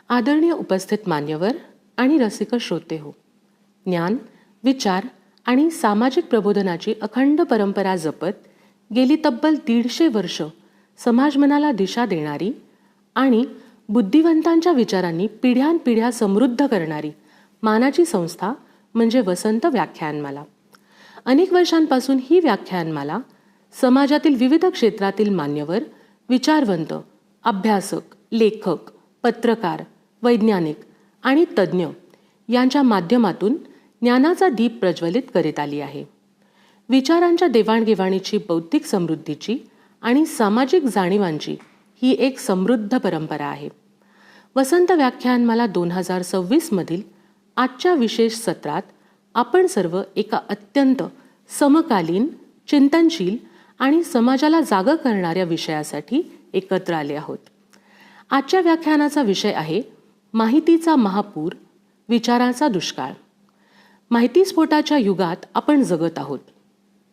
आदरणीय उपस्थित मान्यवर आणि रसिक श्रोते हो, ज्ञान, विचार आणि सामाजिक प्रबोधनाची अखंड परंपरा जपत गेली तब्बल 150 वर्ष समाजमनाला दिशा देणारी आणि बुद्धिवंतांच्या विचारांनी पिढ्यानपिढ्या समृद्ध करणारी मानाची संस्था म्हणजे वसंत व्याख्यानमाला. अनेक वर्षांपासून ही व्याख्यानमाला समाजातील विविध क्षेत्रातील मान्यवर, विचारवंत, अभ्यासक, लेखक, पत्रकार, वैज्ञानिक आणि तज्ज्ञ यांच्या माध्यमातून ज्ञानाचा दीप प्रज्वलित करीत आली आहे. विचारांच्या देवाणघेवाणीची, बौद्धिक समृद्धीची आणि सामाजिक जाणीवांची ही एक समृद्ध परंपरा आहे. वसंत व्याख्यानमाला 2026 मधील आजच्या विशेष सत्रात आपण सर्व एका अत्यंत समकालीन, चिंतनशील आणि समाजाला जागं करणाऱ्या विषयासाठी एकत्र आले आहोत. आजच्या व्याख्यानाचा विषय आहे माहितीचा महापूर, विचाराचा दुष्काळ. माहितीस्फोटाच्या युगात आपण जगत आहोत,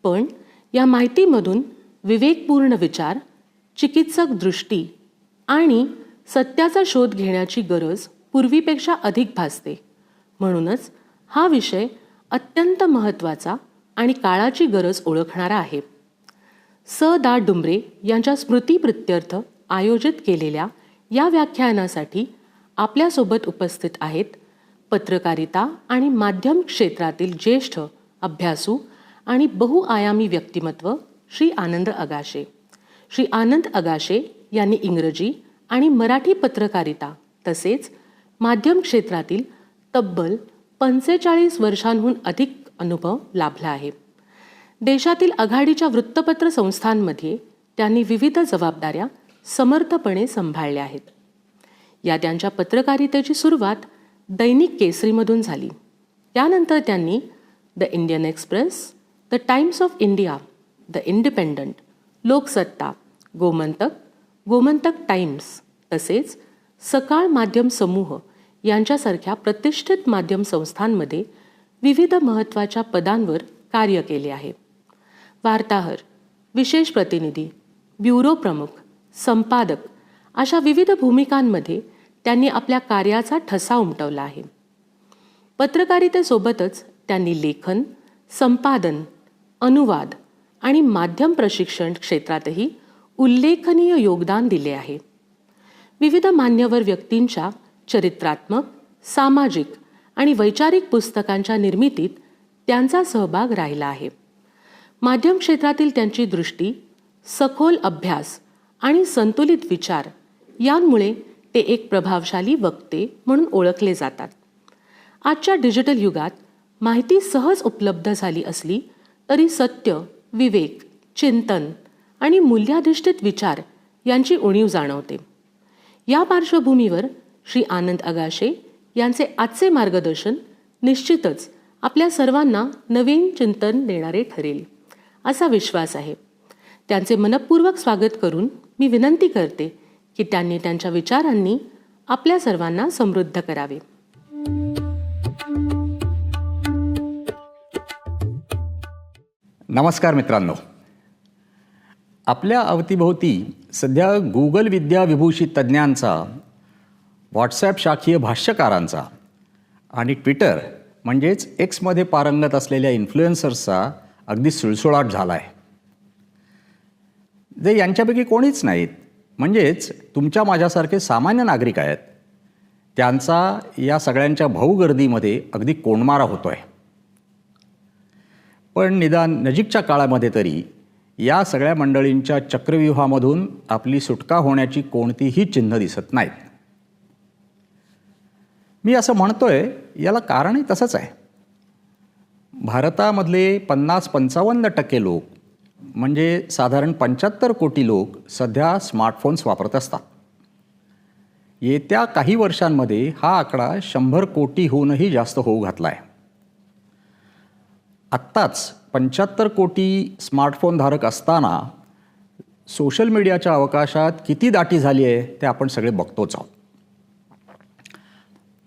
पण या माहितीमधून विवेकपूर्ण विचार, चिकित्सक दृष्टी आणि सत्याचा शोध घेण्याची गरज पूर्वीपेक्षा अधिक भासते. म्हणूनच हा विषय अत्यंत महत्त्वाचा आणि काळाची गरज ओळखणारा आहे. स. दा. डुंबरे यांच्या स्मृतीप्रित्यर्थ आयोजित केलेल्या या व्याख्यानासाठी आपल्यासोबत उपस्थित आहेत पत्रकारिता आणि माध्यम क्षेत्रातील ज्येष्ठ अभ्यासू आणि बहुआयामी व्यक्तिमत्व श्री आनंद अगाशे. श्री आनंद अगाशे यांनी इंग्रजी आणि मराठी पत्रकारिता तसेच माध्यम क्षेत्रातील तब्बल 45 वर्षांहून अधिक अनुभव लाभला आहे. देशातील आघाडीच्या वृत्तपत्र संस्थांमध्ये त्यांनी विविध जबाबदाऱ्या समर्थपणे सांभाळल्या आहेत. या त्यांच्या पत्रकारितेची सुरुवात दैनिक केसरीमधून झाली. त्यानंतर त्यांनी the Indian express, the times of India, the independent, Loksatta, Gomantak, Gomantak times तसेच सकाळ माध्यम समूह यांच्यासारख्या प्रतिष्ठित माध्यम संस्थांमध्ये विविध महत्त्वाच्या पदांवर कार्य केले आहे. वार्ताहर, विशेष प्रतिनिधी, ब्युरो प्रमुख, संपादक अशा विविध भूमिकांमध्ये त्यांनी आपल्या कार्याचा ठसा उमटवला आहे. पत्रकारितेसोबतच त्यांनी लेखन, संपादन, अनुवाद आणि माध्यम प्रशिक्षण क्षेत्रातही उल्लेखनीय योगदान दिले आहे. विविध मान्यवर व्यक्तींच्या चरित्रात्मक, सामाजिक आणि वैचारिक पुस्तकांच्या निर्मितीत त्यांचा सहभाग राहिला आहे. माध्यम क्षेत्रातील त्यांची दृष्टी, सखोल अभ्यास आणि संतुलित विचार यांमुळे ते एक प्रभावशाली वक्ते म्हणून ओळखले जातात. आजच्या डिजिटल युगात माहिती सहज उपलब्ध झाली असली तरी सत्य, विवेक, चिंतन आणि मूल्याधिष्ठित विचार यांची उणीव जाणवते. या पार्श्वभूमीवर श्री आनंद अगाशे यांचे आजचे मार्गदर्शन निश्चितच आपल्या सर्वांना नवीन चिंतन देणारे ठरेल असा विश्वास आहे. त्यांचे मनपूर्वक स्वागत करून मी विनंती करते की त्यांनी त्यांच्या विचारांनी आपल्या सर्वांना समृद्ध करावे. नमस्कार मित्रांनो. आपल्या अवतीभोवती सध्या गुगल विद्या विभूषित तज्ज्ञांचा, व्हॉट्सॲप शाखीय भाष्यकारांचा आणि ट्विटर म्हणजेच एक्समध्ये पारंगत असलेल्या इन्फ्लुएन्सर्सचा अगदी सुळसुळाट झाला आहे. जे यांच्यापैकी कोणीच नाहीत, म्हणजेच तुमच्या माझ्यासारखे सामान्य नागरिक आहेत, त्यांचा या सगळ्यांच्या भाऊगर्दीमध्ये अगदी कोंडमारा होतो आहे. पण निदान नजीकच्या काळामध्ये तरी या सगळ्या मंडळींच्या चक्रव्यूहामधून आपली सुटका होण्याची कोणतीही चिन्ह दिसत नाहीत. मी असं म्हणतोय याला कारणही तसंच आहे. भारतामधले 50-55% लोक म्हणजे साधारण 75 कोटी लोक सध्या स्मार्टफोन्स वापरत असतात. येत्या काही वर्षांमध्ये हा आकडा 100 कोटीहूनही जास्त होऊ घातला आहे. आत्ताच 75 कोटी स्मार्टफोन धारक असताना सोशल मीडियाच्या अवकाशात किती दाटी झाली आहे ते आपण सगळे बघतोच आहोत.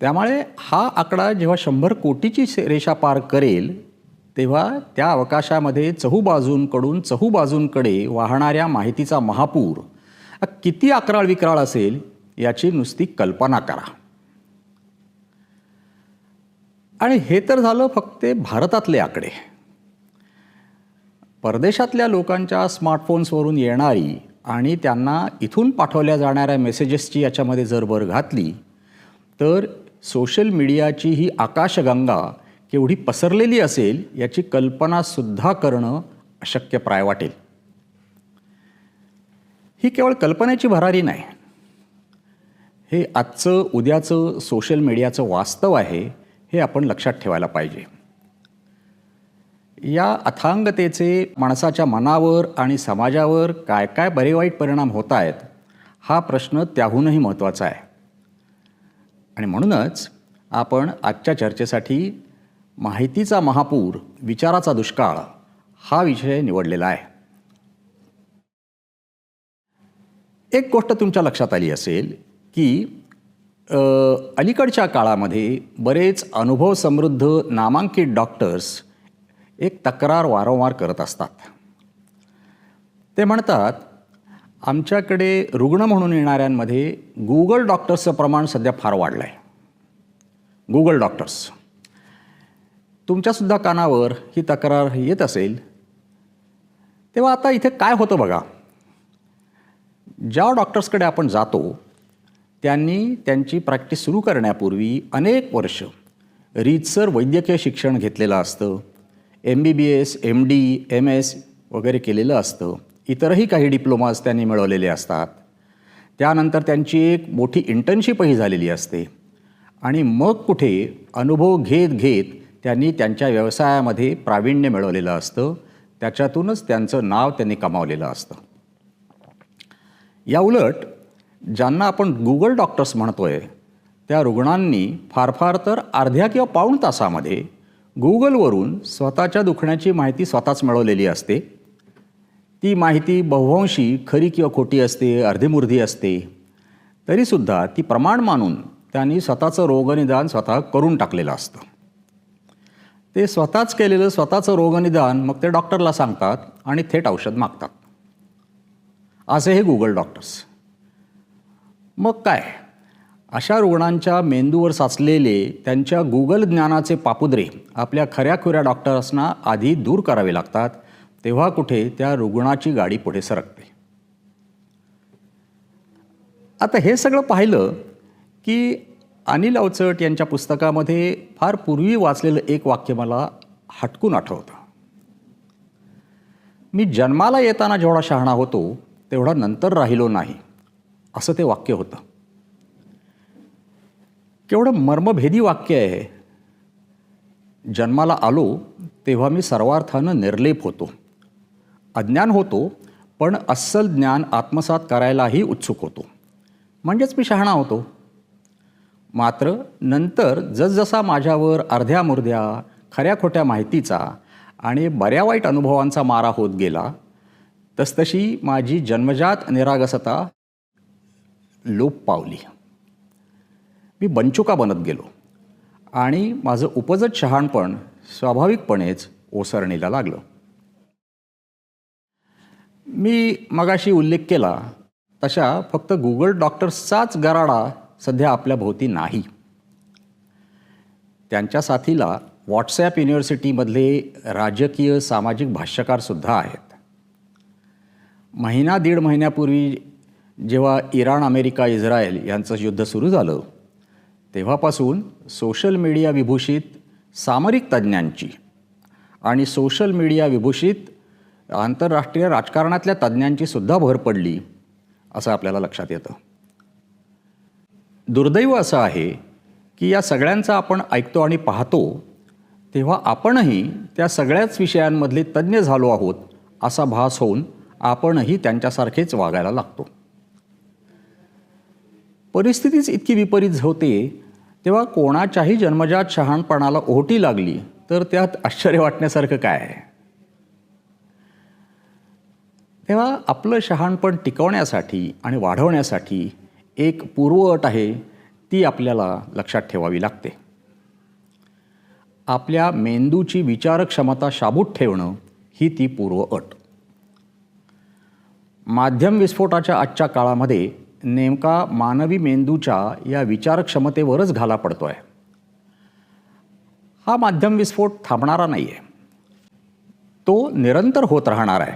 त्यामुळे हा आकडा जेव्हा 100 कोटीची रेषा पार करेल तेव्हा त्या अवकाशामध्ये चहूबाजूंकडे वाहणाऱ्या माहितीचा महापूर किती अकराळ विक्राळ असेल याची नुसती कल्पना करा. आणि हे तर झालं फक्त भारतातले आकडे. परदेशातल्या लोकांच्या स्मार्टफोन्सवरून येणारी आणि त्यांना इथून पाठवल्या जाणाऱ्या मेसेजेसची याच्यामध्ये जर भर घातली तर सोशल मीडियाची ही आकाशगंगा केवढी पसरलेली असेल याची कल्पनासुद्धा करणं अशक्यप्राय वाटेल. ही केवळ कल्पनेची भरारी नाही, हे आजचं उद्याचं सोशल मीडियाचं वास्तव आहे, हे आपण लक्षात ठेवायला पाहिजे. या अथांगतेचे माणसाच्या मनावर आणि समाजावर काय काय बरे वाईट परिणाम होत आहेत हा प्रश्न त्याहूनही महत्त्वाचा आहे. आणि म्हणूनच आपण आजच्या चर्चेसाठी माहितीचा महापूर, विचाराचा दुष्काळ हा विषय निवडलेला आहे. एक गोष्ट तुमच्या लक्षात आली असेल की अलीकडच्या काळामध्ये बरेच अनुभव समृद्ध नामांकित डॉक्टर्स एक तक्रार वारंवार करत असतात. ते म्हणतात, आमच्याकडे रुग्ण म्हणून येणाऱ्यांमध्ये गुगल डॉक्टर्सचं प्रमाण सध्या फार वाढलं आहे. गुगल डॉक्टर्स, तुमच्यासुद्धा कानावर ही तक्रार येत असेल. तेव्हा आता इथे काय होतं बघा, ज्या डॉक्टर्सकडे आपण जातो त्यांनी त्यांची प्रॅक्टिस सुरू करण्यापूर्वी अनेक वर्ष रीतसर वैद्यकीय शिक्षण घेतलेलं असतं. MBBS, MD, MS वगैरे केलेलं असतं. इतरही काही डिप्लोमाज त्यांनी मिळवलेले असतात. त्यानंतर त्यांची एक मोठी इंटर्नशिपही झालेली असते. आणि मग कुठे अनुभव घेत घेत त्यांनी त्यांच्या व्यवसायामध्ये प्रावीण्य मिळवलेलं असतं. त्याच्यातूनच त्यांचं नाव त्यांनी कमावलेलं असतं. या उलट ज्यांना आपण गुगल डॉक्टर्स म्हणतोय त्या रुग्णांनी फार फार तर अर्ध्या किंवा पाऊण तासामध्ये गुगलवरून स्वतःच्या दुखण्याची माहिती स्वतःच मिळवलेली असते. ती माहिती बहुअंशी खरी किंवा खोटी असते, अर्धीमुर्धी असते. तरीसुद्धा ती प्रमाण मानून त्यांनी स्वतःचं रोगनिदान स्वतः करून टाकलेलं असतं. ते स्वतःच केलेलं स्वतःचं रोगनिदान मग ते डॉक्टरला सांगतात आणि थेट औषध मागतात. असे हे गुगल डॉक्टर्स. मग काय, अशा रुग्णांच्या मेंदूवर साचलेले त्यांच्या गुगल ज्ञानाचे पापुद्रे आपल्या खऱ्याखुऱ्या डॉक्टर्सना आधी दूर करावे लागतात. तेव्हा कुठे त्या रुग्णाची गाडी पुढे सरकते. आता हे सगळं पाहिलं की अनिल अवचट यांच्या पुस्तकामध्ये फार पूर्वी वाचलेलं एक वाक्य मला हटकून आठवतं. मी जन्माला येताना जेवढा शहाणा होतो तेवढा नंतर राहिलो नाही, असं ते वाक्य होतं. केवढं मर्मभेदी वाक्य आहे. जन्माला आलो तेव्हा मी सर्वार्थानं निर्लेप होतो, अज्ञान होतो, पण अस्सल ज्ञान आत्मसात करायलाही उत्सुक होतो, म्हणजेच मी शहाणा होतो. मात्र नंतर जसजसा माझ्यावर अर्ध्या मुर्ध्या खऱ्या खोट्या माहितीचा आणि बऱ्या वाईट अनुभवांचा मारा होत गेला तसतशी माझी जन्मजात निरागसता लोप पावली. मी बंचुका बनत गेलो आणि माझं उपजत शहाणपण स्वाभाविकपणेच ओसरणीला लागलं. मी मगाशी उल्लेख केला तशा फक्त गुगल डॉक्टर्सचाच गराडा सध्या आपल्या भोवती नाही. त्यांच्या साथीला व्हॉट्सॲप युनिव्हर्सिटीमधले राजकीय सामाजिक भाष्यकारसुद्धा आहेत. दीड महिन्यापूर्वी जेव्हा इराण, अमेरिका, इस्रायल यांचं युद्ध सुरू झालं तेव्हापासून सोशल मीडिया विभूषित सामरिक तज्ज्ञांची आणि सोशल मीडिया विभूषित आंतरराष्ट्रीय राजकारणातल्या तज्ज्ञांची सुद्धा भर पडली असं आपल्याला लक्षात येतं. दुर्दैव असं आहे की या सगळ्यांचा आपण ऐकतो आणि पाहतो तेव्हा आपणही त्या सगळ्याच विषयांमधले तज्ज्ञ झालो आहोत असा भास होऊन आपणही त्यांच्यासारखेच वागायला लागतो. परिस्थितीच इतकी विपरीत होते तेव्हा कोणाच्याही जन्मजात शहाणपणाला ओहोटी लागली तर त्यात आश्चर्य वाटण्यासारखं काय आहे. तेव्हा आपलं शहाणपण टिकवण्यासाठी आणि वाढवण्यासाठी एक पूर्वअट आहे, ती आपल्याला लक्षात ठेवावी लागते. आपल्या मेंदूची विचारक क्षमता शाबूत ठेवणं ही ती पूर्वअट. माध्यम विस्फोटाच्या आजच्या काळामध्ये नेमका मानवी मेंदूच्या या विचारक्षमतेवरच घाला पडतो आहे. हा माध्यम विस्फोट थांबणारा नाही आहे, तो निरंतर होत राहणार आहे.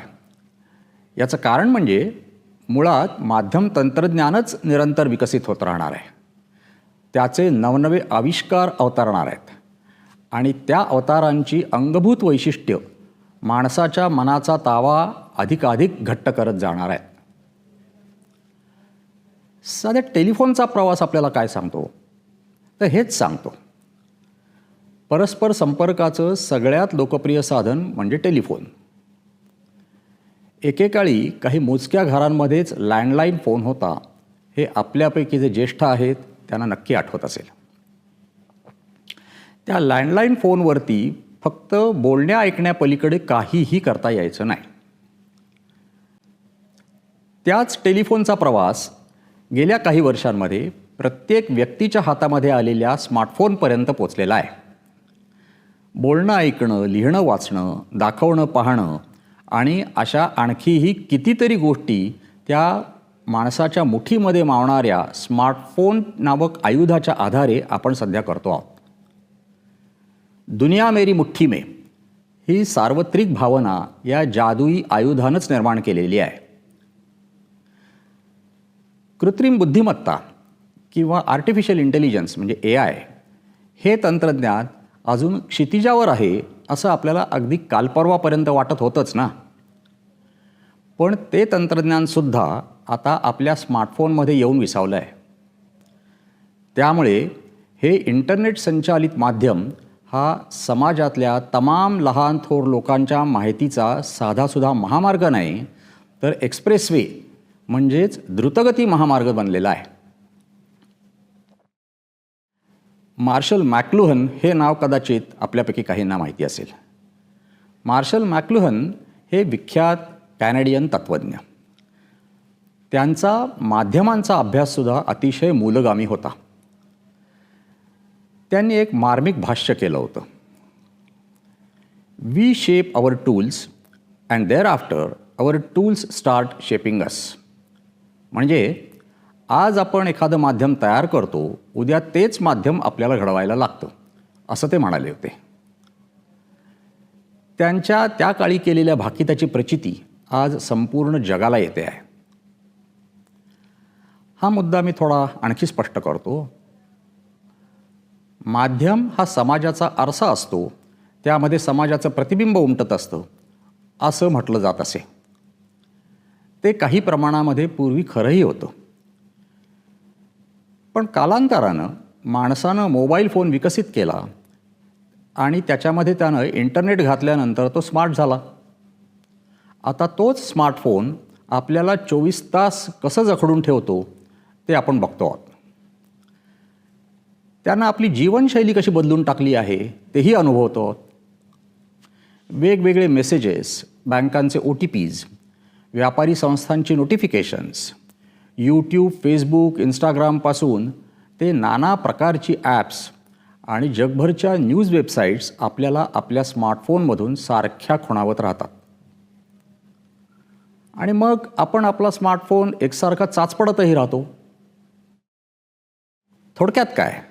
याचं कारण म्हणजे मुळात माध्यम तंत्रज्ञानच निरंतर विकसित होत राहणार आहे. त्याचे नवनवे आविष्कार अवतरणार आहेत आणि त्या अवतारांची अंगभूत वैशिष्ट्य माणसाच्या मनाचा तावा अधिकाधिक घट्ट करत जाणार आहेत. साध्या टेलिफोनचा प्रवास आपल्याला काय सांगतो? तर हेच सांगतो. परस्पर संपर्काचं सगळ्यात लोकप्रिय साधन म्हणजे टेलिफोन. एकेकाळी काही मोजक्या घरांमध्येच लँडलाईन फोन होता, हे आपल्यापैकी जे ज्येष्ठ आहेत त्यांना नक्की आठवत असेल. त्या लँडलाईन फोनवरती फक्त बोलण्या ऐकण्यापलीकडे काहीही करता यायचं नाही. त्याच टेलिफोनचा प्रवास गेल्या काही वर्षांमध्ये प्रत्येक व्यक्तीच्या हातामध्ये आलेल्या स्मार्टफोनपर्यंत पोचलेला आहे. बोलणं ऐकणं, लिहिणं वाचणं, दाखवणं पाहणं आणि अशा आणखीही कितीतरी गोष्टी त्या माणसाच्या मुठीमध्ये मावणाऱ्या स्मार्टफोन नामक आयुधाच्या आधारे आपण सध्या करतो आहोत. दुनिया मेरी मुठ्ठी में ही सार्वत्रिक भावना या जादुई आयुधानंच निर्माण केलेली आहे. कृत्रिम बुद्धिमत्ता किंवा आर्टिफिशियल इंटेलिजन्स म्हणजे AI हे तंत्रज्ञान अजून क्षितिजावर आहे असं आपल्याला अगदी कालपर्वापर्यंत वाटत होतंच ना. पण ते तंत्रज्ञानसुद्धा आता आपल्या स्मार्टफोनमध्ये येऊन विसावलं आहे. त्यामुळे हे इंटरनेट संचालित माध्यम हा समाजातल्या तमाम लहान थोर लोकांच्या माहितीचा साधासुद्धा महामार्ग नाही, तर एक्सप्रेसवे म्हणजेच द्रुतगती महामार्ग बनलेला आहे. मार्शल मॅकलुहन हे नाव कदाचित आपल्यापैकी काहींना माहिती असेल. मार्शल मॅकलुहन हे विख्यात कॅनेडियन तत्त्वज्ञ. त्यांचा माध्यमांचा अभ्याससुद्धा अतिशय मूलगामी होता. त्यांनी एक मार्मिक भाष्य केलं होतं. We shape our tools and thereafter our tools start shaping us. म्हणजे आज आपण एखादं माध्यम तयार करतो, उद्या तेच माध्यम आपल्याला घडवायला लागतं, असं ते म्हणाले होते. त्यांच्या त्या काळी केलेल्या भाकिताची प्रचिती आज संपूर्ण जगाला येते आहे. हा मुद्दा मी थोडा आणखी स्पष्ट करतो. माध्यम हा समाजाचा आरसा असतो, त्यामध्ये समाजाचं प्रतिबिंब उमटत असतं असं म्हटलं जात असे. ते काही प्रमाणामध्ये पूर्वी खरंही होतं. पण कालांतरानं माणसानं मोबाईल फोन विकसित केला आणि त्याच्यामध्ये त्यानं इंटरनेट घातल्यानंतर तो स्मार्ट झाला. आता तोच स्मार्टफोन आपल्याला 24 तास कसं जखडून ठेवतो ते आपण बघतो आहोत. त्यानं आपली जीवनशैली कशी बदलून टाकली आहे तेही अनुभवतो आहोत. वेगवेगळे मेसेजेस, बँकांचे OTPs, व्यापारी संस्थांची नोटिफिकेशन्स, यूट्यूब, फेसबुक, इंस्टाग्रामपासून ते नाना प्रकारची ॲप्स आणि जगभरच्या न्यूज वेबसाईट्स आपल्याला आपल्या स्मार्टफोनमधून सारख्या खुणावत राहतात. आणि मग आपण आपला स्मार्टफोन एकसारखा चाचपडतही राहतो. थोडक्यात काय,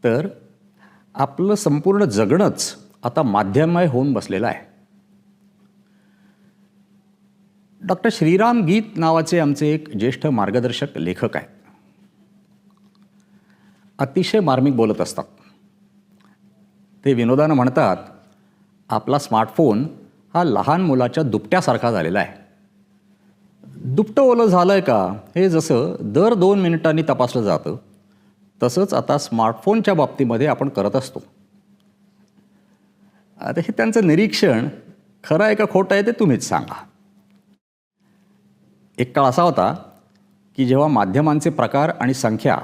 तर आपलं संपूर्ण जगणंच आता माध्यममय होऊन बसलेलं आहे. डॉक्टर श्रीराम गीत नावाचे आमचे एक ज्येष्ठ मार्गदर्शक लेखक आहेत. अतिशय मार्मिक बोलत असतात. ते विनोदानं म्हणतात, आपला स्मार्टफोन हा लहान मुलाच्या दुपट्यासारखा झालेला आहे. दुपटं ओलं झालं आहे का हे जसं दर 2 मिनिटांनी तपासलं जातं, तसंच आता स्मार्टफोनच्या बाबतीमध्ये आपण करत असतो. आता हे त्यांचं निरीक्षण खरं आहे का खोटं आहे ते तुम्हीच सांगा. एक काळ असा होता की जेव्हा माध्यमांचे प्रकार आणि संख्या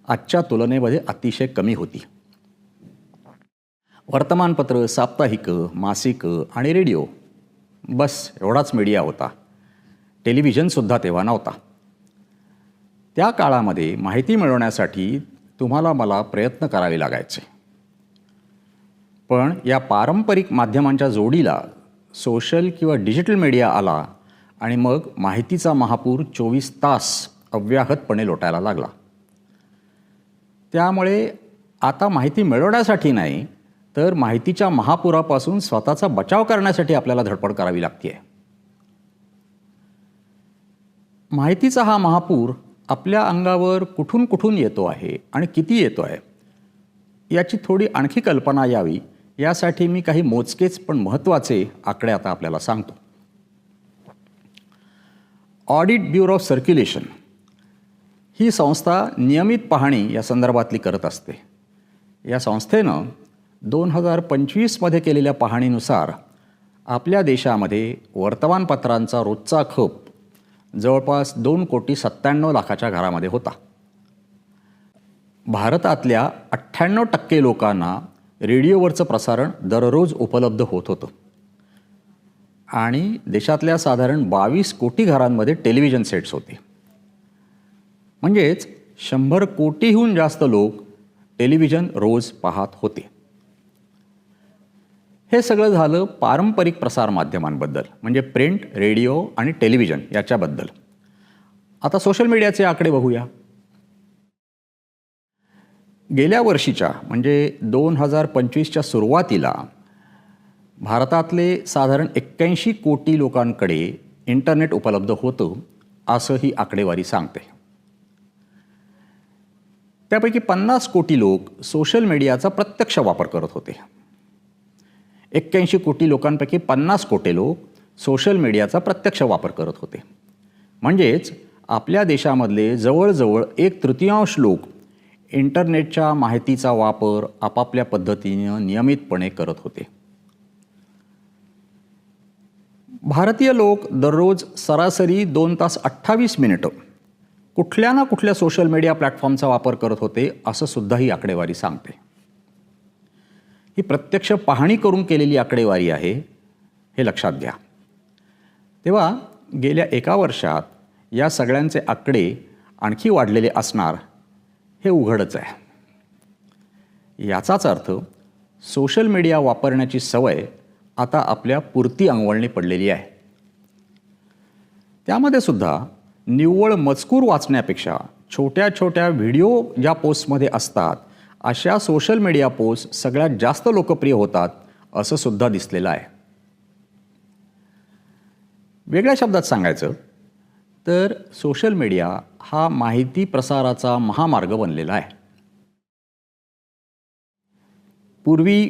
आजच्या तुलनेमध्ये अतिशय कमी होती. वर्तमानपत्र, साप्ताहिकं, मासिकं आणि रेडिओ, बस एवढाच मीडिया होता. टेलिव्हिजनसुद्धा तेव्हा नव्हता. त्या काळामध्ये माहिती मिळवण्यासाठी तुम्हाला मला प्रयत्न करावे लागायचे. पण या पारंपरिक माध्यमांच्या जोडीला सोशल किंवा डिजिटल मीडिया आला आणि मग माहितीचा महापूर 24 तास अव्याहतपणे लोटायला लागला. त्यामुळे आता माहिती मिळवण्यासाठी नाही, तर माहितीच्या महापुरापासून स्वतःचा बचाव करण्यासाठी आपल्याला धडपड करावी लागते. माहितीचा हा महापूर आपल्या अंगावर कुठून कुठून येतो आहे आणि किती येतो आहे याची थोडी आणखी कल्पना यावी यासाठी मी काही मोजकेच पण महत्त्वाचे आकडे आता आपल्याला सांगतो. ऑडिट ब्युरो ऑफ सर्क्युलेशन ही संस्था नियमित पाहणी या संदर्भातली करत असते. या संस्थेनं 2025मध्ये केलेल्या पाहणीनुसार आपल्या देशामध्ये वर्तमानपत्रांचा रोजचा खप जवळपास 2,97,00,000 घरामध्ये होता. भारतातल्या 98% लोकांना रेडिओवरचं प्रसारण दररोज उपलब्ध होत होतं आणि देशातल्या साधारण 22 कोटी घरांमध्ये टेलिव्हिजन सेट्स होते. म्हणजेच 100 कोटीहून जास्त लोक टेलिव्हिजन रोज पाहत होते. हे सगळं झालं पारंपरिक प्रसारमाध्यमांबद्दल, म्हणजे प्रिंट, रेडिओ आणि टेलिव्हिजन याच्याबद्दल. आता सोशल मीडियाचे आकडे बघूया. गेल्या वर्षीच्या म्हणजे 2025च्या सुरुवातीला भारतातले साधारण 81 कोटी लोकांकडे इंटरनेट उपलब्ध होतं असं ही आकडेवारी सांगते. त्यापैकी 50 कोटी लोक सोशल मीडियाचा प्रत्यक्ष वापर करत होते. 81 कोटी लोकांपैकी 50 कोटी लोक सोशल मीडियाचा प्रत्यक्ष वापर करत होते. म्हणजेच आपल्या देशामधले जवळजवळ 1/3 लोक इंटरनेटच्या माहितीचा वापर आपापल्या पद्धतीनं नियमितपणे करत होते. भारतीय लोक दररोज सरासरी 2 तास 28 मिनिटं कुठल्या ना कुठल्या सोशल मीडिया प्लॅटफॉर्मचा वापर करत होते असं सुद्धा ही आकडेवारी सांगते. ही प्रत्यक्ष पाहणी करून केलेली आकडेवारी आहे, हे लक्षात घ्या. तेव्हा गेल्या एका वर्षात या सगळ्यांचे आकडे आणखी वाढलेले असणार हे उघडच आहे. याचाच अर्थ सोशल मीडिया वापरण्याची सवय आता आपल्या पुरती अंगवळणी पडलेली आहे. त्यामध्ये सुद्धा निव्वळ मजकूर वाचण्यापेक्षा छोट्या छोट्या व्हिडिओ ज्या पोस्टमध्ये असतात अशा सोशल मीडिया पोस्ट सगळ्यात जास्त लोकप्रिय होतात असं सुद्धा दिसलेलं आहे. वेगळ्या शब्दात सांगायचं तर सोशल मीडिया हा माहिती प्रसाराचा महामार्ग बनलेला आहे. पूर्वी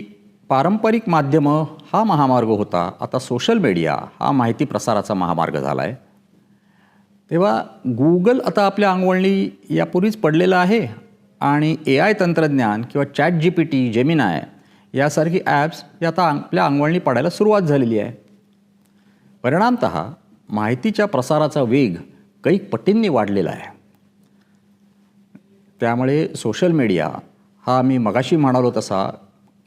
पारंपरिक माध्यमं हा महामार्ग होता, आता सोशल मीडिया हा माहिती प्रसाराचा महामार्ग झाला आहे. तेव्हा गूगल आता आपल्या अंगवळणी यापूर्वीच पडलेलं आहे आणि AI तंत्रज्ञान किंवा ChatGPT, जेमिनाय यासारखी ॲप्स ही आता आपल्या अंगवळणी पडायला सुरुवात झालेली आहे. परिणामतः माहितीच्या प्रसाराचा वेग कैक पटींनी वाढलेला आहे. त्यामुळे सोशल मीडिया हा मी मगाशी म्हणालो तसा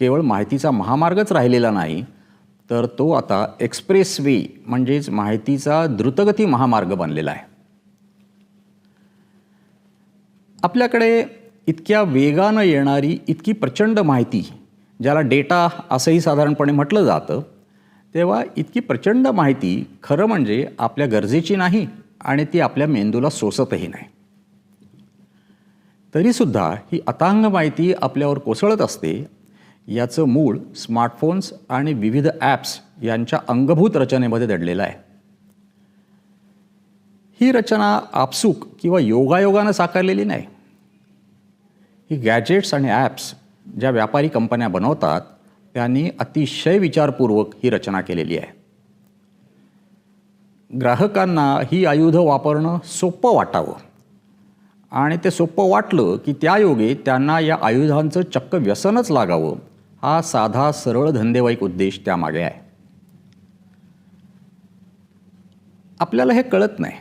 केवळ माहितीचा महामार्गच राहिलेला नाही, तर तो आता एक्सप्रेस वे म्हणजेच माहितीचा द्रुतगती महामार्ग बनलेला आहे. आपल्याकडे इतक्या वेगानं येणारी इतकी प्रचंड माहिती, ज्याला डेटा असंही साधारणपणे म्हटलं जातं, तेव्हा इतकी प्रचंड माहिती खरं म्हणजे आपल्या गरजेची नाही आणि ती आपल्या मेंदूला सोसतही नाही. तरीसुद्धा ही अतांग माहिती आपल्यावर कोसळत असते. याचं मूळ स्मार्टफोन्स आणि विविध ॲप्स यांच्या अंगभूत रचनेमध्ये दडलेलं आहे. ही रचना आपसूक किंवा योगायोगानं साकारलेली नाही. ही गॅजेट्स आणि ॲप्स ज्या व्यापारी कंपन्या बनवतात त्यांनी अतिशय विचारपूर्वक ही रचना केलेली आहे. ग्राहकांना ही आयुधं वापरणं सोपं वाटावं आणि ते सोपं वाटलं की त्यायोगे त्यांना या आयुधांचं चक्क व्यसनच लागावं, हा साधा सरळ धंदेवाईक उद्देश त्यामागे आहे. आपल्याला हे कळत नाही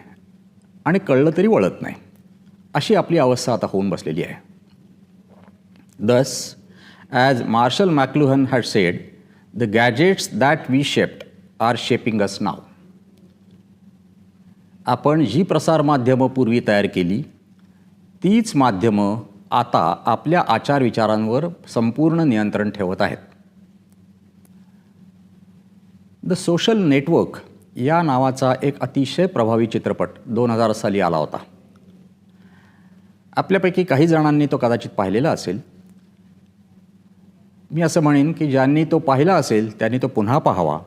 आणि कळलं तरी वळत नाही, अशी आपली अवस्था आता होऊन बसलेली आहे. Thus, as Marshall McLuhan had said, the gadgets that we shaped are shaping us now. आपण जी प्रसारमाध्यमं पूर्वी तयार केली तीच माध्यमं आता आपल्या आचारविचारांवर संपूर्ण नियंत्रण ठेवत आहेत. द सोशल नेटवर्क या नावाचा एक अतिशय प्रभावी चित्रपट 2000 साली आला होता. आपल्यापैकी काही जणांनी तो कदाचित पाहिलेला असेल. मी असं म्हणेन की ज्यांनी तो पाहिला असेल त्यांनी तो पुन्हा पाहावा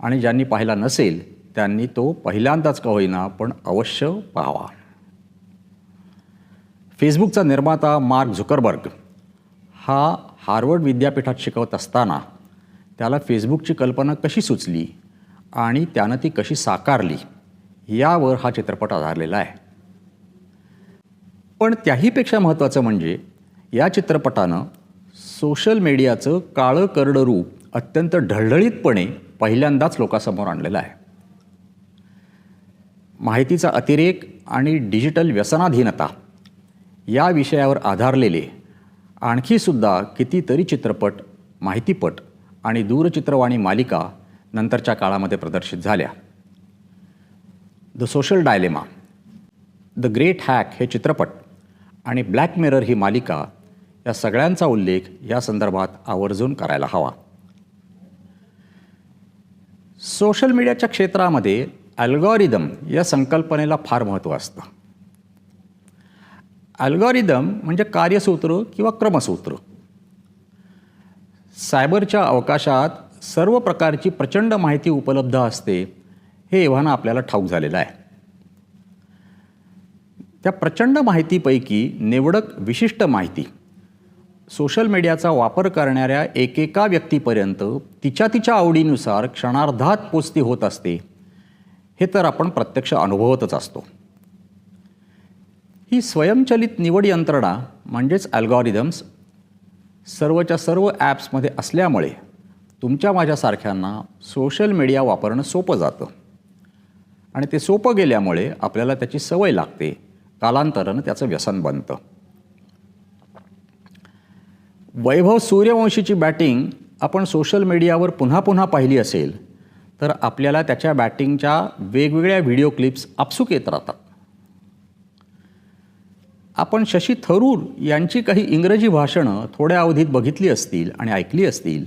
आणि ज्यांनी पाहिला नसेल त्यांनी तो पहिल्यांदाच का होईना पण अवश्य पाहावा. फेसबुकचा निर्माता मार्क झुकरबर्ग हा हार्वर्ड विद्यापीठात शिकवत असताना त्याला फेसबुकची कल्पना कशी सुचली आणि त्यानं ती कशी साकारली यावर हा चित्रपट आधारलेला आहे. पण त्याहीपेक्षा महत्त्वाचं म्हणजे या चित्रपटानं सोशल मीडियाचं काळं करडं रूप अत्यंत ढळढळीतपणे पहिल्यांदाच लोकांसमोर आणलेलं आहे. माहितीचा अतिरेक आणि डिजिटल व्यसनाधीनता या विषयावर आधारलेले आणखीसुद्धा कितीतरी चित्रपट, माहितीपट आणि दूरचित्रवाणी मालिका नंतरच्या काळामध्ये प्रदर्शित झाल्या. The social dilemma, the great hack हे चित्रपट आणि ब्लॅक मिरर ही मालिका या सगळ्यांचा उल्लेख या संदर्भात आवर्जून करायला हवा. सोशल मीडियाच्या क्षेत्रामध्ये अल्गोरिदम या संकल्पनेला फार महत्त्व असतं. अल्गोरिदम म्हणजे कार्यसूत्र किंवा क्रमसूत्र. सायबरच्या अवकाशात सर्व प्रकारची प्रचंड माहिती उपलब्ध असते हे एव्हाना आपल्याला ठाऊक झालेलं आहे. त्या प्रचंड माहितीपैकी निवडक विशिष्ट माहिती सोशल मीडियाचा वापर करणाऱ्या एकेका व्यक्तीपर्यंत तिच्या आवडीनुसार क्षणार्धात पोचती होत असते हे तर आपण प्रत्यक्ष अनुभवतच असतो. ही स्वयंचलित निवड यंत्रणा म्हणजेच अल्गोरिदम्स सर्वच्या सर्व ॲप्समध्ये असल्यामुळे तुमच्या माझ्यासारख्यांना सोशल मीडिया वापरणं सोपं जातं आणि ते सोपं गेल्यामुळे आपल्याला त्याची सवय लागते. कालांतरानं त्याचं व्यसन बनतं. वैभव सूर्यवंशीची बॅटिंग आपण सोशल मीडियावर पुन्हा पुन्हा पाहिली असेल तर आपल्याला त्याच्या बॅटिंगच्या वेगवेगळ्या व्हिडिओ क्लिप्स आपसूक येत राहतात. आपण शशी थरूर यांची काही इंग्रजी भाषणं थोड्या अवधीत बघितली असतील आणि ऐकली असतील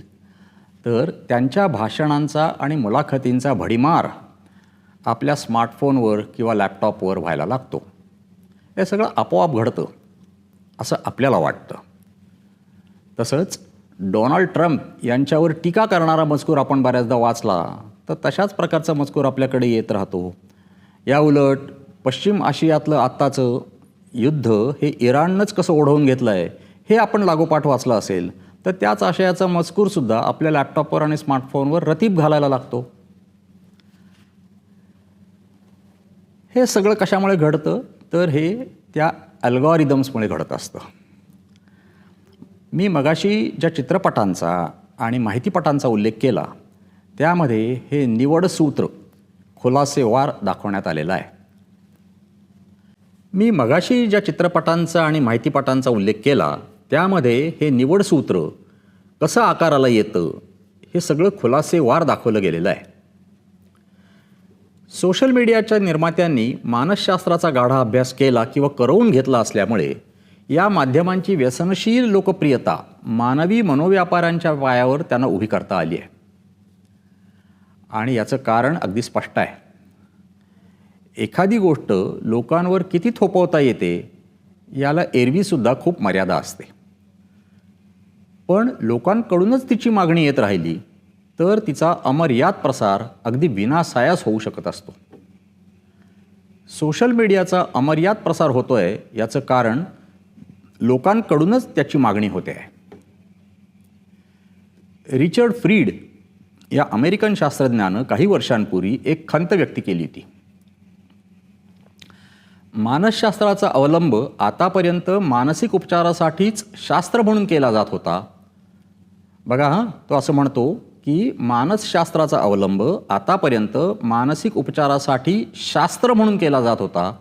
तर त्यांच्या भाषणांचा आणि मुलाखतींचा भडीमार आपल्या स्मार्टफोनवर किंवा लॅपटॉपवर व्हायला लागतो. हे सगळं आपोआप घडतं असं आपल्याला वाटतं. तसंच डोनाल्ड ट्रम्प यांच्यावर टीका करणारा मजकूर आपण बऱ्याचदा वाचला तर तशाच प्रकारचा मजकूर आपल्याकडे येत राहतो. या उलट पश्चिम आशियातलं आत्ताचं युद्ध हे इराणनंच कसं ओढवून घेतलं आहे हे आपण लागोपाठ वाचलं असेल तर त्याच आशयाचा मजकूरसुद्धा आपल्या लॅपटॉपवर आणि स्मार्टफोनवर रतीब घालायला लागतो. हे सगळं कशामुळे घडतं तर हे त्या अल्गोरिदम्समुळे घडत असतं. मी मगाशी ज्या चित्रपटांचा आणि माहितीपटांचा उल्लेख केला त्यामध्ये हे निवडसूत्र खुलासेवार दाखवण्यात आलेलं आहे. मी मगाशी ज्या चित्रपटांचा आणि माहितीपटांचा उल्लेख केला त्यामध्ये हे निवडसूत्र कसं आकाराला येतं हे सगळं खुलासेवार दाखवलं गेलेलं आहे. सोशल मीडियाच्या निर्मात्यांनी मानसशास्त्राचा गाढा अभ्यास केला किंवा करवून घेतला असल्यामुळे या माध्यमांची व्यसनशील लोकप्रियता मानवी मनोव्यापारांच्या पायावर त्यांना उभी करता आली आहे. आणि याचं कारण अगदी स्पष्ट आहे. एखादी गोष्ट लोकांवर किती थोपवता येते याला एरवीसुद्धा खूप मर्यादा असते. पण लोकांकडूनच तिची मागणी येत राहिली तर तिचा अमर्याद प्रसार अगदी विनासायास होऊ शकत असतो. सोशल मीडियाचा अमर्याद प्रसार होतोय याचं कारण लोकांकडूनच त्याची मागणी होते आहे. रिचर्ड फ्रीड या अमेरिकन शास्त्रज्ञानं काही वर्षांपूर्वी एक खंत व्यक्त केली होती. मानसशास्त्राचा अवलंब आतापर्यंत मानसिक उपचारासाठीच शास्त्र म्हणून केला जात होता. बघा तो असं म्हणतो की मानसशास्त्राचा अवलंब आतापर्यंत मानसिक उपचारासाठी शास्त्र म्हणून केला जात होता,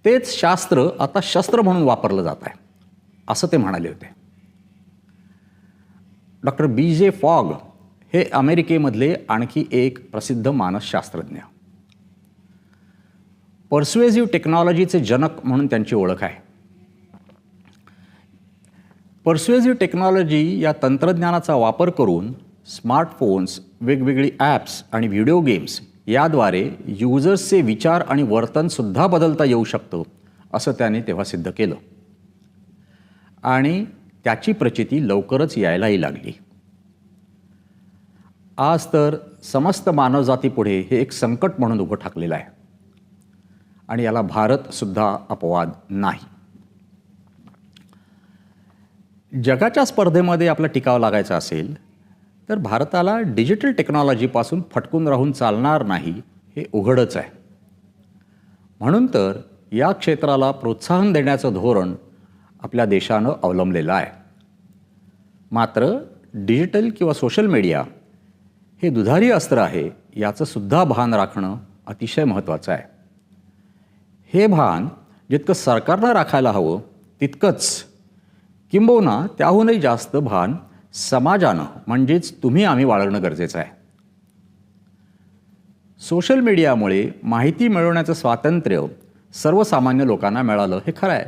तेच शास्त्र आता शस्त्र म्हणून वापरलं जात आहे असं ते म्हणाले होते. डॉक्टर BJ फॉग हे अमेरिकेमधले आणखी एक प्रसिद्ध मानसशास्त्रज्ञ. पर्स्युएसिव्ह टेक्नॉलॉजीचे जनक म्हणून त्यांची ओळख आहे. पर्स्युएसिव्ह टेक्नॉलॉजी या तंत्रज्ञानाचा वापर करून स्मार्टफोन्स, वेगवेगळी ॲप्स आणि व्हिडिओ गेम्स याद्वारे युजर्सचे विचार आणि वर्तनसुद्धा बदलता येऊ शकतं असं त्याने तेव्हा सिद्ध केलं. आणि त्याची प्रचिती लवकरच यायलाही लागली. आज तर समस्त मानवजातीपुढे हे एक संकट म्हणून उभं ठाकलेलं आहे आणि याला भारतसुद्धा अपवाद नाही. जगाच्या स्पर्धेमध्ये आपला टिकाव लागायचा असेल तर भारताला डिजिटल टेक्नॉलॉजीपासून फटकून राहून चालणार नाही हे उघडच आहे. म्हणून तर या क्षेत्राला प्रोत्साहन देण्याचं धोरण आपल्या देशानं अवलंबलेलं आहे. मात्र डिजिटल किंवा सोशल मीडिया हे दुधारी अस्त्र आहे याचं सुद्धा भान राखणं अतिशय महत्त्वाचं आहे. हे भान जितकं सरकारनं राखायला हवं तितकंच किंबहुना त्याहूनही जास्त भान समाजानं म्हणजेच तुम्ही आम्ही बाळगणं गरजेचं आहे. सोशल मीडियामुळे माहिती मिळवण्याचं स्वातंत्र्य सर्वसामान्य लोकांना मिळालं हे खरं आहे.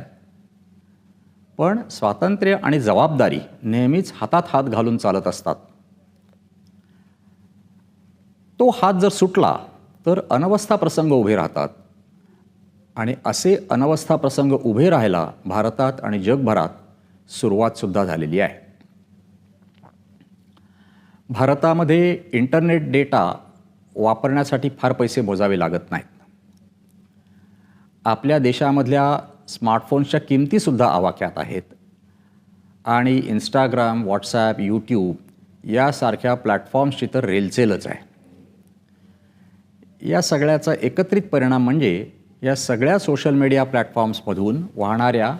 पण स्वातंत्र्य आणि जबाबदारी नेहमीच हातात हात घालून चालत असतात. तो हात जर सुटला तर अनवस्था प्रसंग उभे राहतात आणि असे अनवस्था प्रसंग उभे राहायला भारतात आणि जगभरात सुरुवातसुद्धा झालेली आहे. भारतामध्ये इंटरनेट डेटा वापरण्यासाठी फार पैसे मोजावे लागत नाहीत. आपल्या देशामधल्या स्मार्टफोन्सच्या किमतीसुद्धा आवाक्यात आहेत आणि इंस्टाग्राम, व्हॉट्सॲप, यूट्यूब यासारख्या प्लॅटफॉर्म्सची तर रेलचेलच आहे. या सगळ्याचा एकत्रित परिणाम म्हणजे या सगळ्या सोशल मीडिया प्लॅटफॉर्म्समधून वाहणाऱ्या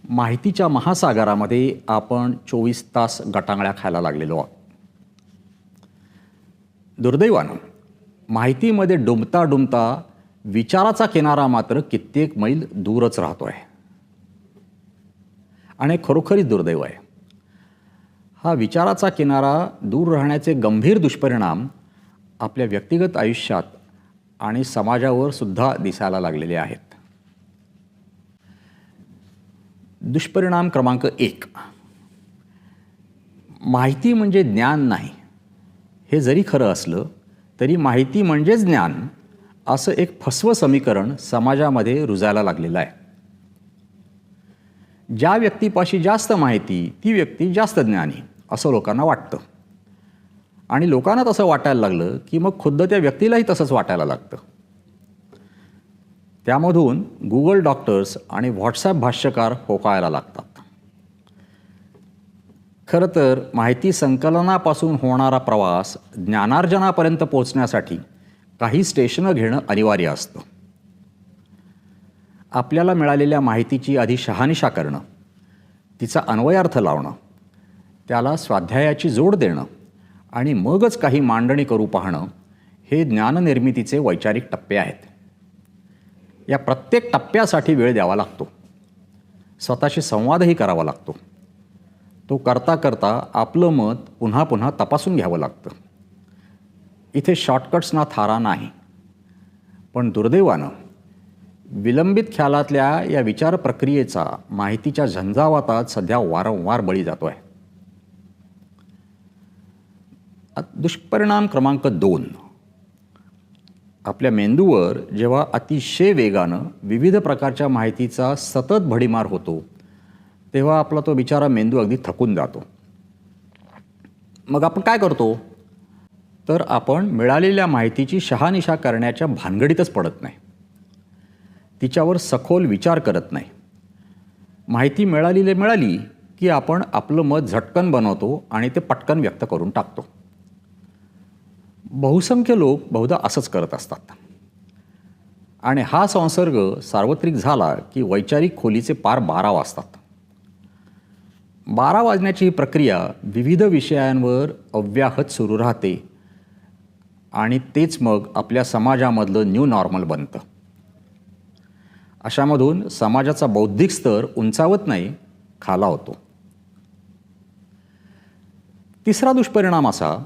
माहितीच्या महासागरामध्ये आपण 24 तास गटांगळ्या खायला लागलेलो आहोत. दुर्दैवानं माहितीमध्ये डुंबता डुंबता विचाराचा किनारा मात्र कित्येक मैल दूरच राहतो आहे आणि खरोखरीच दुर्दैव आहे. हा विचाराचा किनारा दूर राहण्याचे गंभीर दुष्परिणाम आपल्या व्यक्तिगत आयुष्यात आणि समाजावर सुद्धा दिसायला लागलेले आहेत. दुष्परिणाम क्रमांक 1, माहिती म्हणजे ज्ञान नाही हे जरी खरं असलं तरी माहिती म्हणजेच ज्ञान असं एक फसवं समीकरण समाजामध्ये रुजायला लागलेलं आहे. ज्या व्यक्तीपाशी जास्त माहिती ती व्यक्ती जास्त ज्ञानी असं लोकांना वाटतं आणि लोकांना तसं वाटायला लागलं की मग खुद्द त्या व्यक्तीलाही तसंच वाटायला लागतं. त्यामधून गुगल डॉक्टर्स आणि व्हॉट्सॲप भाष्यकार होकायला लागतात. खरं तर माहिती संकलनापासून होणारा प्रवास ज्ञानार्जनापर्यंत पोहोचण्यासाठी काही स्टेशनं घेणं अनिवार्य असतं. आपल्याला मिळालेल्या माहितीची आधी शहानिशा करणं, तिचा अन्वयार्थ लावणं, त्याला स्वाध्यायाची जोड देणं आणि मगच काही मांडणी करू पाहणं हे ज्ञाननिर्मितीचे वैचारिक टप्पे आहेत. या प्रत्येक टप्प्यासाठी वेळ द्यावा लागतो. स्वतःशी संवादही करावा लागतो. तो करता करता आपलं मत पुन्हा पुन्हा तपासून घ्यावं लागतं. इथे शॉर्टकट्सना थारा नाही. पण दुर्दैवानं विलंबित ख्यालातल्या या विचार प्रक्रियेचा माहितीच्या झंझावातात सध्या वारंवार बळी जातो आहे. दुष्परिणाम क्रमांक 2, आपल्या मेंदूवर जेव्हा अतिशय वेगानं विविध प्रकारच्या माहितीचा सतत भडीमार होतो तेव्हा आपला तो बिचारा मेंदू अगदी थकून जातो. मग आपण काय करतो तर आपण मिळालेल्या माहितीची शहानिशा करण्याच्या भानगडीतच पडत नाही. तिच्यावर सखोल विचार करत नाही. माहिती मिळाली की आपण आपलं मत झटकन बनवतो आणि ते पटकन व्यक्त करून टाकतो. बहुसंख्य लोक बहुधा असंच करत असतात आणि हा संसर्ग सार्वत्रिक झाला की वैचारिक खोलीचे पार 12 वाजतात. 12 वाजण्याची ही प्रक्रिया विविध विषयांवर अव्याहत सुरू राहते आणि तेच मग आपल्या समाजामधलं न्यू नॉर्मल बनतं. अशामधून समाजाचा बौद्धिक स्तर उंचावत नाही, खालावतो. तिसरा दुष्परिणाम असा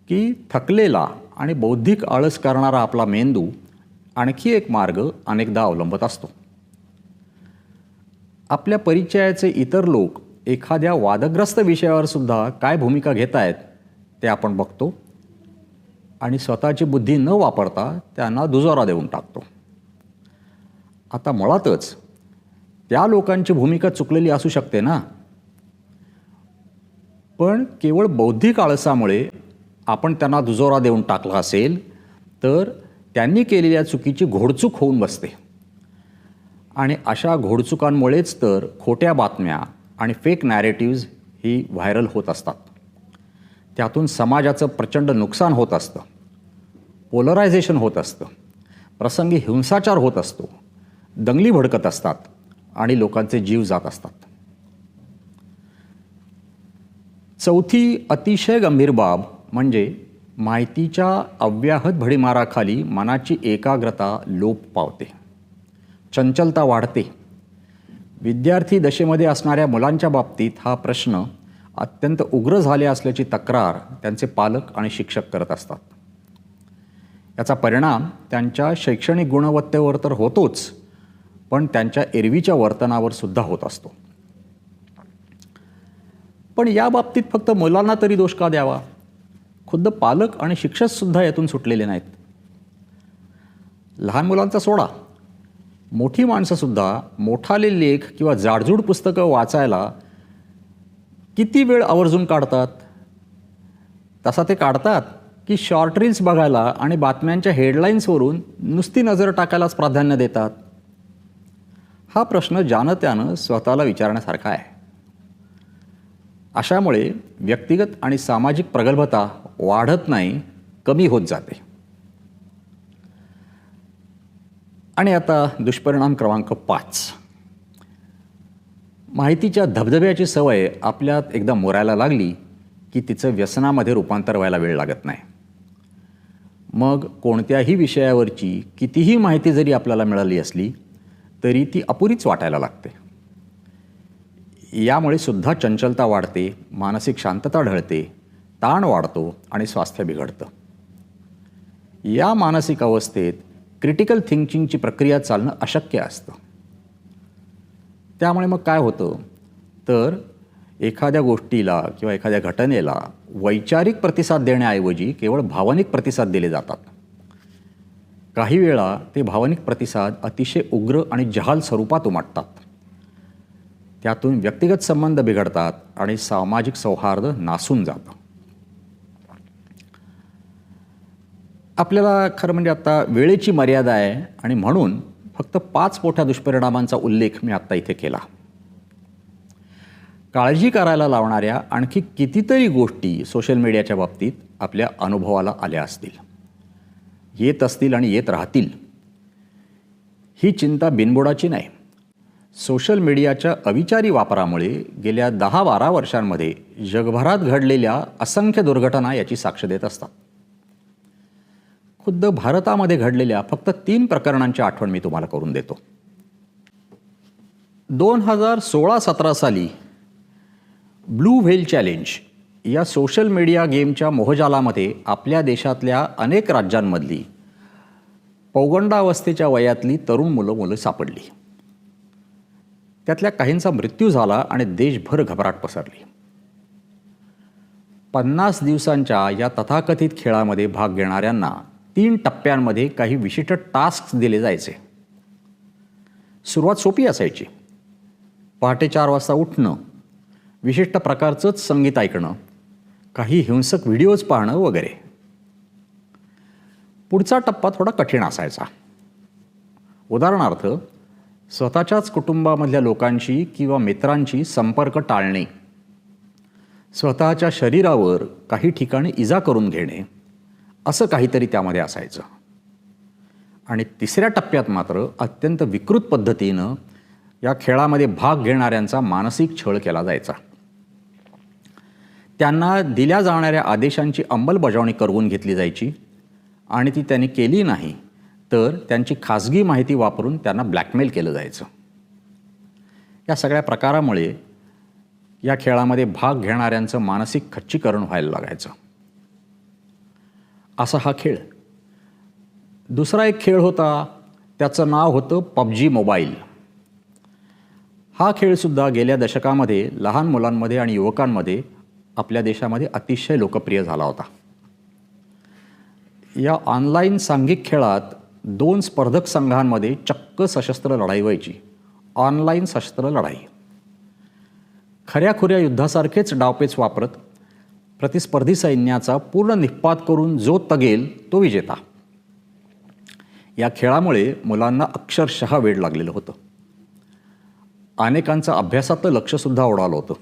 की थकलेला आणि बौद्धिक आळस करणारा आपला मेंदू आणखी एक मार्ग अनेकदा अवलंबत असतो. आपल्या परिचयाचे इतर लोक एखाद्या वादग्रस्त विषयावर सुद्धा काय भूमिका घेत आहेत ते आपण बघतो आणि स्वतःची बुद्धी न वापरता त्यांना दुजोरा देऊन टाकतो. आता मुळातच त्या लोकांची भूमिका चुकलेली असू शकते ना. पण केवळ बौद्धिक आळसामुळे आपण त्यांना दुजोरा देऊन टाकला असेल तर त्यांनी केलेल्या चुकीची घोडचूक होऊन बसते. आणि अशा घोडचुकांमुळेच तर खोट्या बातम्या आणि फेक नॅरेटिव्ज ही व्हायरल होत असतात. त्यातून समाजाचं प्रचंड नुकसान होत असतं, पोलरायझेशन होत असतं, प्रसंगी हिंसाचार होत असतो, दंगली भडकत असतात आणि लोकांचे जीव जात असतात. चौथी अतिशय गंभीर बाब म्हणजे माहितीच्या अव्याहत भडीमाराखाली मनाची एकाग्रता लोप पावते, चंचलता वाढते. विद्यार्थी दशेमध्ये असणाऱ्या मुलांच्या बाबतीत हा प्रश्न अत्यंत उग्र झाले असल्याची तक्रार त्यांचे पालक आणि शिक्षक करत असतात. याचा परिणाम त्यांच्या शैक्षणिक गुणवत्तेवर तर होतोच, पण त्यांच्या एरवीच्या वर्तनावर सुद्धा होत असतो. पण या बाबतीत फक्त मुलांना तरी दोष का द्यावा? खुद्द पालक आणि शिक्षकसुद्धा यातून सुटलेले नाहीत. लहान मुलांचा सोडा, मोठी माणसंसुद्धा मोठाले लेख किंवा जाडजूड पुस्तकं वाचायला किती वेळ आवर्जून काढतात? तसा ते काढतात की शॉर्ट रील्स बघायला आणि बातम्यांच्या हेडलाईन्सवरून नुसती नजर टाकायलाच प्राधान्य देतात? हा प्रश्न ज्यानं त्यानं स्वतःला विचारण्यासारखा आहे. अशामुळे व्यक्तिगत आणि सामाजिक प्रगल्भता वाढत नाही, कमी होत जाते. आणि आता दुष्परिणाम क्रमांक 5. माहितीच्या धबधब्याची सवय आपल्यात एकदा मोरायला लागली की तिचं व्यसनामध्ये रूपांतर व्हायला वेळ लागत नाही. मग कोणत्याही विषयावरची कितीही माहिती जरी आपल्याला मिळाली असली तरी ती अपुरीच वाटायला लागते. यामुळे सुद्धा चंचलता वाढते, मानसिक शांतता ढळते, ताण वाढतो आणि स्वास्थ्य बिघडतं. या मानसिक अवस्थेत क्रिटिकल थिंकिंगची प्रक्रिया चालणं अशक्य असतं. त्यामुळे मग काय होतं तर एखाद्या गोष्टीला किंवा एखाद्या घटनेला वैचारिक प्रतिसाद देण्याऐवजी केवळ भावनिक प्रतिसाद दिले जातात. काही वेळा ते भावनिक प्रतिसाद अतिशय उग्र आणि जहाल स्वरूपात उमटतात. त्यातून व्यक्तिगत संबंध बिघडतात आणि सामाजिक सौहार्द नासून जातं. आपल्याला खरं म्हणजे आता वेळेची मर्यादा आहे आणि म्हणून फक्त 5 मोठ्या दुष्परिणामांचा उल्लेख मी आत्ता इथे केला. काळजी करायला लावणाऱ्या आणखी कितीतरी गोष्टी सोशल मीडियाच्या बाबतीत आपल्या अनुभवाला आल्या असतील, येत असतील आणि येत राहतील. ही चिंता बिनबुडाची नाही. सोशल मीडियाच्या अविचारी वापरामुळे गेल्या 10-12 वर्षांमध्ये जगभरात घडलेल्या असंख्य दुर्घटना याची साक्ष देत असतात. खुद्द भारतामध्ये घडलेल्या फक्त 3 प्रकरणांची आठवण मी तुम्हाला करून देतो. 2016-17 साली ब्लू व्हेल चॅलेंज या सोशल मीडिया गेमच्या मोहजालामध्ये आपल्या देशातल्या अनेक राज्यांमधली पौगंडावस्थेच्या वयातली तरुण मुलं सापडली. त्यातल्या काहींचा मृत्यू झाला आणि देशभर घबराट पसरली. 50 दिवसांच्या या तथाकथित खेळामध्ये भाग घेणाऱ्यांना 3 टप्प्यांमध्ये काही विशिष्ट टास्क दिले जायचे. सुरुवात सोपी असायची. पहाटे 4 वाजता उठणं, विशिष्ट प्रकारचंच संगीत ऐकणं, काही हिंसक व्हिडिओज पाहणं वगैरे. पुढचा टप्पा थोडा कठीण असायचा. उदाहरणार्थ, स्वतःच्याच कुटुंबामधल्या लोकांशी किंवा मित्रांशी संपर्क टाळणे, स्वतःच्या शरीरावर काही ठिकाणी इजा करून घेणे, असं काहीतरी त्यामध्ये असायचं. आणि तिसऱ्या टप्प्यात मात्र अत्यंत विकृत पद्धतीनं या खेळामध्ये भाग घेणाऱ्यांचा मानसिक छळ केला जायचा. त्यांना दिल्या जाणाऱ्या आदेशांची अंमलबजावणी करवून घेतली जायची आणि ती त्यांनी केली नाही तर त्यांची खाजगी माहिती वापरून त्यांना ब्लॅकमेल केलं जायचं. या सगळ्या प्रकारामुळे या खेळामध्ये भाग घेणाऱ्यांचं मानसिक खच्चीकरण व्हायला लागायचं. असा हा खेळ. दुसरा एक खेळ होता, त्याचं नाव होतं PUBG मोबाईल. हा खेळसुद्धा गेल्या दशकामध्ये लहान मुलांमध्ये आणि युवकांमध्ये आपल्या देशामध्ये अतिशय लोकप्रिय झाला होता. या ऑनलाईन सांघिक खेळात 2 स्पर्धक संघांमध्ये चक्क सशस्त्र लढाई व्हायची. ऑनलाईन सशस्त्र लढाई. खऱ्याखुऱ्या युद्धासारखेच डावपेच वापरत प्रतिस्पर्धी सैन्याचा पूर्ण निःपात करून जो तगेल तो विजेता. या खेळामुळे मुलांना अक्षरशः वेड लागलेलं होतं. अनेकांचं अभ्यासातलं लक्षसुद्धा उडालं होतं.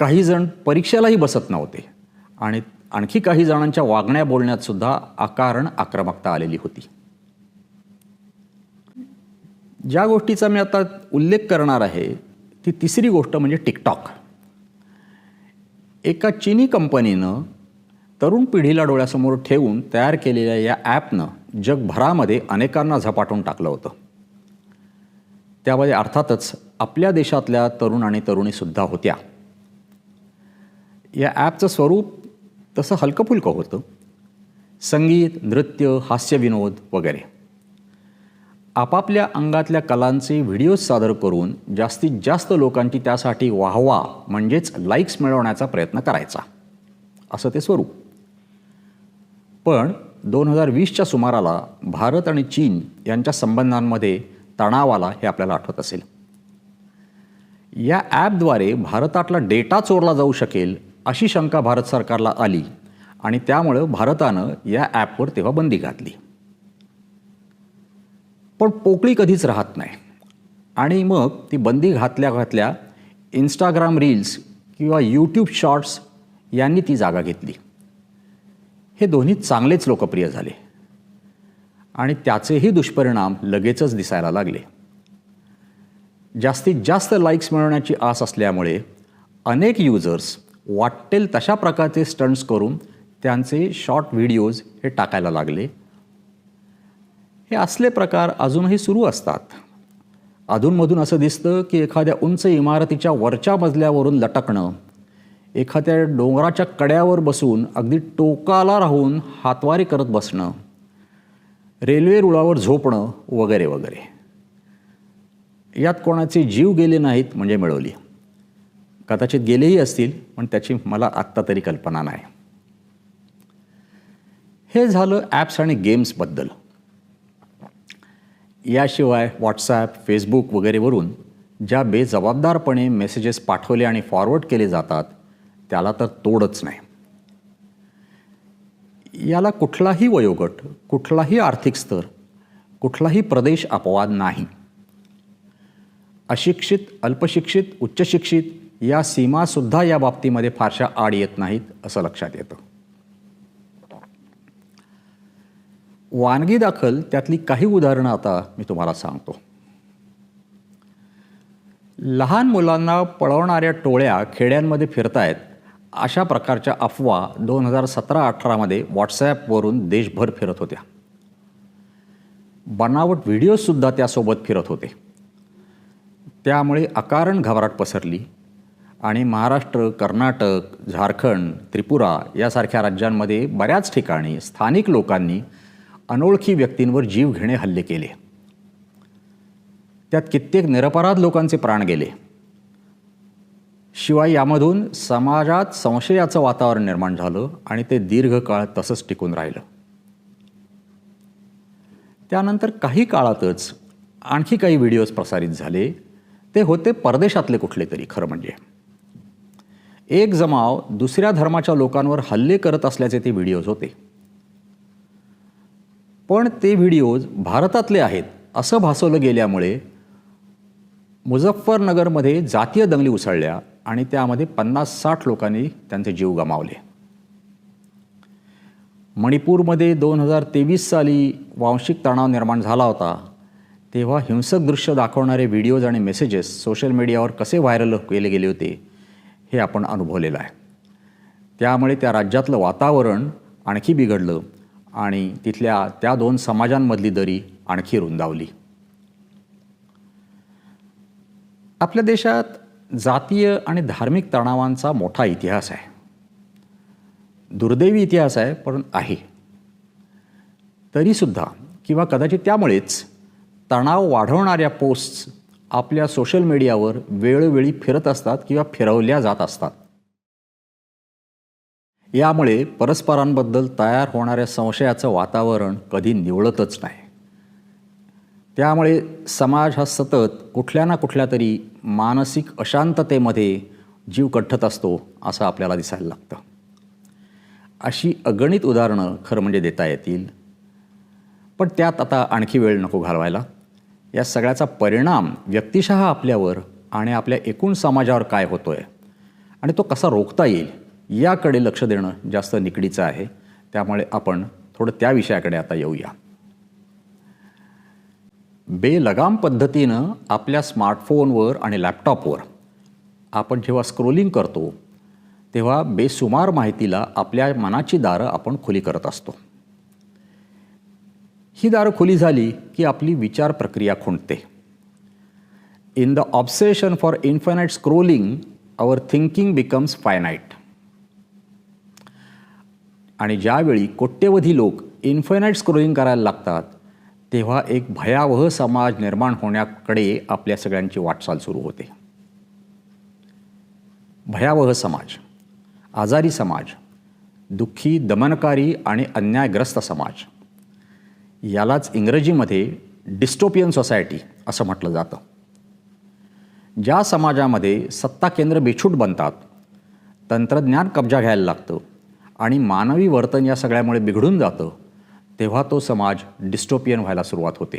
काही जण परीक्षेलाही बसत नव्हते आणि आणखी काही जणांच्या वागण्या बोलण्यात सुद्धा अकारण आक्रमकता आलेली होती. ज्या गोष्टीचा मी आता उल्लेख करणार आहे ती तिसरी गोष्ट म्हणजे टिकटॉक. एका चीनी कंपनीनं तरुण पिढीला डोळ्यासमोर ठेवून तयार केलेल्या या ॲपनं जगभरामध्ये अनेकांना झपाटून टाकलं होतं. त्यामध्ये अर्थातच आपल्या देशातल्या तरुण आणि तरुणीसुद्धा होत्या. या ॲपचं स्वरूप तसं हलकंफुलकं होतं. संगीत, नृत्य, हास्यविनोद वगैरे आपापल्या अंगातल्या कलांचे व्हिडिओज सादर करून जास्तीत जास्त लोकांची त्यासाठी वाहवा म्हणजेच लाईक्स मिळवण्याचा प्रयत्न करायचा, असं ते स्वरूप. पण 2020च्या सुमाराला भारत आणि चीन यांच्या संबंधांमध्ये तणाव आला हे आपल्याला आठवत असेल. या ॲपद्वारे भारतातला डेटा चोरला जाऊ शकेल अशी शंका भारत सरकारला आली आणि त्यामुळं भारतानं या ॲपवर तेव्हा बंदी घातली. पण पोकळी कधीच राहत नाही आणि मग ती बंदी घातल्या इंस्टाग्राम रील्स किंवा यूट्यूब शॉर्ट्स यांनी ती जागा घेतली. हे दोन्ही चांगलेच लोकप्रिय झाले आणि त्याचेही दुष्परिणाम लगेचच दिसायला लागले. जास्तीत जास्त लाईक्स मिळवण्याची आस असल्यामुळे अनेक युजर्स वाटेल तशा प्रकारचे स्टंट्स करून त्यांचे शॉर्ट व्हिडिओज हे टाकायला लागले. हे असले प्रकार अजूनही सुरू असतात. अधूनमधून असं दिसतं की एखाद्या उंच इमारतीच्या वरच्या मजल्यावरून लटकणं, एखाद्या डोंगराच्या कड्यावर बसून अगदी टोकाला राहून हातवारे करत बसणं, रेल्वे रुळावर झोपणं वगैरे वगैरे. यात कोणाचे जीव गेले नाहीत म्हणजे मिळवली. कदाचित गेलेही असतील पण त्याची मला आत्ता तरी कल्पना नाही. हे झालं ॲप्स आणि गेम्सबद्दल. याशिवाय व्हॉट्सॲप, फेसबुक वगैरेवरून ज्या बेजबाबदारपणे मेसेजेस पाठवले आणि फॉरवर्ड केले जातात त्याला तर तोडच नाही. याला कुठलाही वयोगट, कुठलाही आर्थिक स्तर, कुठलाही प्रदेश अपवाद नाही. अशिक्षित, अल्पशिक्षित, उच्चशिक्षित या सीमासुद्धा या बाबतीमध्ये फारशा आड येत नाहीत असं लक्षात येतं. वानगी दाखल त्यातली काही उदाहरणं आता मी तुम्हाला सांगतो. लहान मुलांना पळवणाऱ्या टोळ्या खेड्यांमध्ये फिरतायत अशा प्रकारच्या अफवा 2017-18मध्ये व्हॉट्सॲपवरून देशभर फिरत होत्या. बनावट व्हिडिओसुद्धा त्यासोबत फिरत होते. त्यामुळे अकारण घबराट पसरली आणि महाराष्ट्र, कर्नाटक, झारखंड, त्रिपुरा यासारख्या राज्यांमध्ये बऱ्याच ठिकाणी स्थानिक लोकांनी अनोळखी व्यक्तींवर जीवघेणे हल्ले केले. त्यात कित्येक निरपराध लोकांचे प्राण गेले. शिवाय यामधून समाजात संशयाचं वातावरण निर्माण झालं आणि ते दीर्घकाळ तसंच टिकून राहिलं. त्यानंतर काही काळातच आणखी काही व्हिडिओज प्रसारित झाले. ते होते परदेशातले कुठले तरी. खरं म्हणजे एक जमाव दुसऱ्या धर्माच्या लोकांवर हल्ले करत असल्याचे ते व्हिडिओज होते. पण ते व्हिडिओज भारतातले आहेत असं भासवलं गेल्यामुळे मुझफ्फरनगरमध्ये जातीय दंगली उसळल्या आणि त्यामध्ये 50-60 लोकांनी त्यांचे जीव गमावले. मणिपूरमध्ये 2023 साली वांशिक तणाव निर्माण झाला होता. तेव्हा हिंसक दृश्य दाखवणारे व्हिडिओज आणि मेसेजेस सोशल मीडियावर कसे व्हायरल केले गेले होते हे आपण अनुभवलेलं आहे. त्यामुळे त्या राज्यातलं वातावरण आणखी बिघडलं आणि तिथल्या त्या दोन समाजांमधली दरी आणखी रुंदावली. आपल्या देशात जातीय आणि धार्मिक तणावांचा मोठा इतिहास आहे. दुर्दैवी इतिहास आहे पण आहे. तरीसुद्धा किंवा कदाचित त्यामुळेच तणाव वाढवणाऱ्या पोस्ट्स आपल्या सोशल मीडियावर वेळोवेळी फिरत असतात किंवा फिरवल्या जात असतात. यामुळे परस्परांबद्दल तयार होणाऱ्या संशयाचं वातावरण कधी निवळतच नाही. त्यामुळे समाज हा सतत कुठल्या ना कुठल्या तरी मानसिक अशांततेमध्ये, जीव कठ्ठत असतो असं आपल्याला दिसायला लागतं. अशी अगणित उदाहरणं खरं म्हणजे देता येतील, पण त्यात आता आणखी वेळ नको घालवायला. या सगळ्याचा परिणाम व्यक्तिशः आपल्यावर आणि आपल्या एकूण समाजावर काय होतो आहे आणि तो कसा रोखता येईल याकडे लक्ष देणं जास्त निकडीचं आहे. त्यामुळे आपण थोडं त्या विषयाकडे आता येऊया. बेलगाम पद्धतीनं आपल्या स्मार्टफोनवर आणि लॅपटॉपवर आपण जेव्हा स्क्रोलिंग करतो तेव्हा बेसुमार माहितीला आपल्या मनाची दारं आपण खुली करत असतो. ही दारं खुली झाली की आपली विचार प्रक्रिया खुंटते. In the obsession for infinite scrolling our thinking becomes finite. आणि ज्यावेळी कोट्यवधी लोक इन्फायनाईट स्क्रोलिंग करायला लागतात तेव्हा एक भयावह समाज निर्माण होण्याकडे आपल्या सगळ्यांची वाटचाल सुरू होते. भयावह समाज, आजारी समाज, दुःखी, दमनकारी आणि अन्यायग्रस्त समाज, यालाच इंग्रजीमध्ये डिस्टोपियन सोसायटी असं म्हटलं जातं. ज्या समाजामध्ये सत्ता केंद्र बेछूट बनतात, तंत्रज्ञान कब्जा घ्यायला लागतं आणि मानवी वर्तन या सगळ्यामुळे बिघडून जातं, तेव्हा तो समाज डिस्टोपियन व्हायला सुरुवात होते.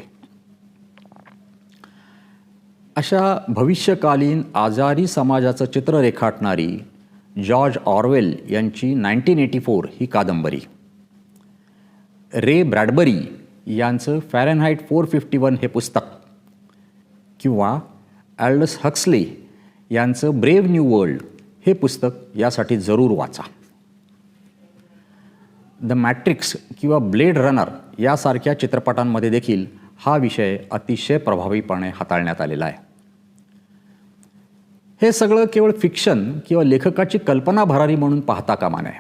अशा भविष्यकालीन आजारी समाजाचं चित्र रेखाटणारी जॉर्ज ऑरवेल यांची 1984 ही कादंबरी, रे ब्रॅडबरी यांचं फॅरेनहाईट 451 हे पुस्तक, किंवा ॲल्डस हक्सले यांचं ब्रेव्ह न्यू वर्ल्ड हे पुस्तक यासाठी जरूर वाचा. द मॅट्रिक्स किंवा ब्लेड रनर यासारख्या चित्रपटांमध्ये देखील हा विषय अतिशय प्रभावीपणे हाताळण्यात आलेला आहे. हे सगळं केवळ फिक्शन किंवा लेखकाची कल्पना भरारी म्हणून पाहता कामा नये.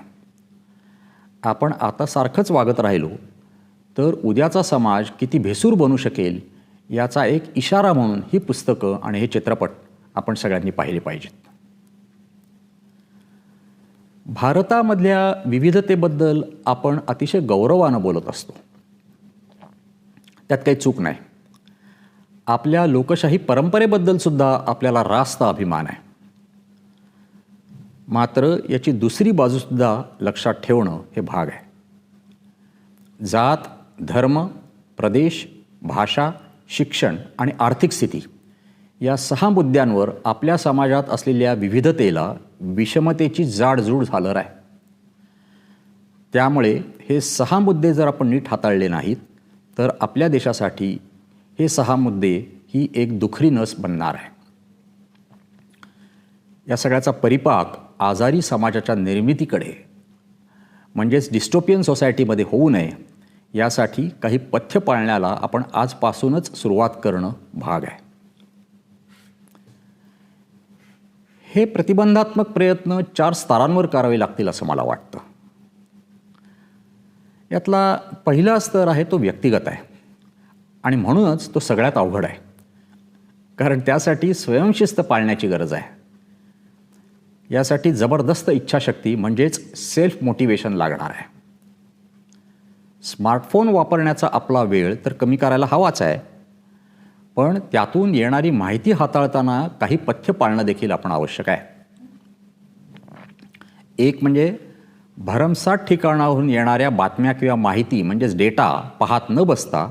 आपण आता सारखंच वागत राहिलो तर उद्याचा समाज किती भेसूर बनू शकेल याचा एक इशारा म्हणून ही पुस्तकं आणि हे चित्रपट आपण सगळ्यांनी पाहिले पाहिजेत. भारतामधल्या विविधतेबद्दल आपण अतिशय गौरवानं बोलत असतो, त्यात काही चूक नाही. आपल्या लोकशाही परंपरेबद्दल सुद्धा आपल्याला रास्त अभिमान आहे. मात्र याची दुसरी बाजूसुद्धा लक्षात ठेवणं हे भाग आहे. जात, धर्म, प्रदेश, भाषा, शिक्षण आणि आर्थिक स्थिती या 6 मुद्द्यांवर आपल्या समाजात असलेल्या विविधतेला विषमतेची जाडजूड झालर आहे. त्यामुळे हे 6 मुद्दे जर आपण नीट हाताळले नाहीत तर आपल्या देशासाठी हे 6 मुद्दे ही एक दुखरी नस बनणार आहे. या सगळ्याचा परिपाक आजारी समाजाच्या निर्मितीकडे म्हणजेच डिस्टोपियन सोसायटीमध्ये होऊ नये यासाठी काही पथ्य पाळण्याला आपण आजपासूनच सुरुवात करणं भाग आहे. हे प्रतिबंधात्मक प्रयत्न 4 स्तरांवर करावे लागतील असं मला वाटतं. यातला पहिला स्तर आहे तो व्यक्तिगत आहे आणि म्हणूनच तो सगळ्यात अवघड आहे, कारण त्यासाठी स्वयंशिस्त पाळण्याची गरज आहे. यासाठी जबरदस्त इच्छाशक्ती म्हणजेच सेल्फ मोटिवेशन लागणार आहे. स्मार्टफोन वापरण्याचा आपला वेळ तर कमी करायला हवाच आहे, पण त्यातून येणारी माहिती हाताळताना काही पथ्य पाळणं देखील आपण आवश्यक आहे. एक म्हणजे भरमसाठ ठिकाणाहून येणाऱ्या बातम्या किंवा माहिती म्हणजेच डेटा पाहत न बसता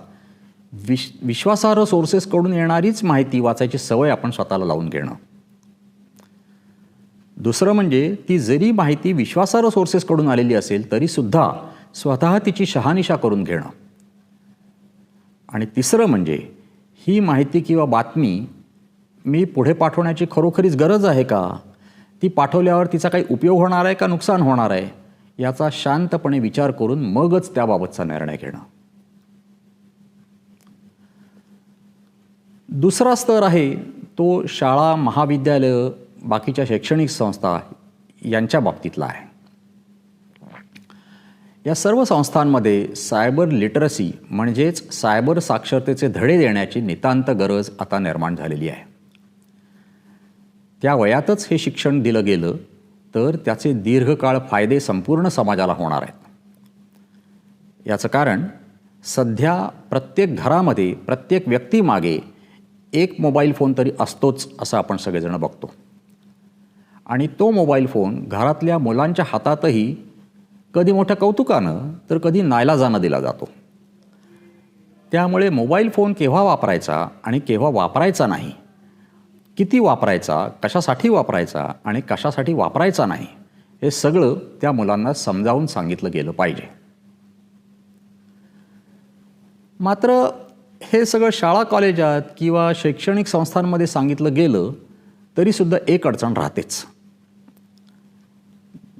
विश्वासार्ह सोर्सेसकडून येणारीच माहिती वाचायची सवय आपण स्वतःला लावून घेणं. दुसरं म्हणजे ती जरी माहिती विश्वासार्ह सोर्सेसकडून आलेली असेल तरीसुद्धा स्वतः तिची शहानिशा करून घेणं. आणि तिसरं म्हणजे ही माहिती किंवा बातमी मी पुढे पाठवण्याची खरोखरीच गरज आहे का, ती पाठवल्यावर तिचा काही उपयोग होणार आहे का नुकसान होणार आहे याचा शांतपणे विचार करून मगच त्याबाबतचा निर्णय घेणं. दुसरा स्तर आहे तो शाळा, महाविद्यालय, बाकीच्या शैक्षणिक संस्था यांच्या बाबतीतला आहे. या सर्व संस्थांमध्ये सायबर लिटरसी म्हणजेच सायबर साक्षरतेचे धडे देण्याची नितांत गरज आता निर्माण झालेली आहे. त्या वयातच हे शिक्षण दिलं गेलं तर त्याचे दीर्घकाळ फायदे संपूर्ण समाजाला होणार आहेत. याचं कारण सध्या प्रत्येक घरामध्ये प्रत्येक व्यक्तीमागे एक मोबाईल फोन तरी असतोच असं आपण सगळेजण बघतो. आणि तो मोबाईल फोन घरातल्या मुलांच्या हातातही कधी मोठ्या कौतुकानं तर कधी नाईलाजानं दिला जातो. त्यामुळे मोबाईल फोन केव्हा वापरायचा आणि केव्हा वापरायचा नाही, किती वापरायचा, कशासाठी वापरायचा आणि कशासाठी वापरायचा नाही, हे सगळं त्या मुलांना समजावून सांगितलं गेलं पाहिजे. मात्र हे सगळं शाळा कॉलेजात किंवा शैक्षणिक संस्थांमध्ये सांगितलं गेलं तरीसुद्धा एक अडचण राहतेच.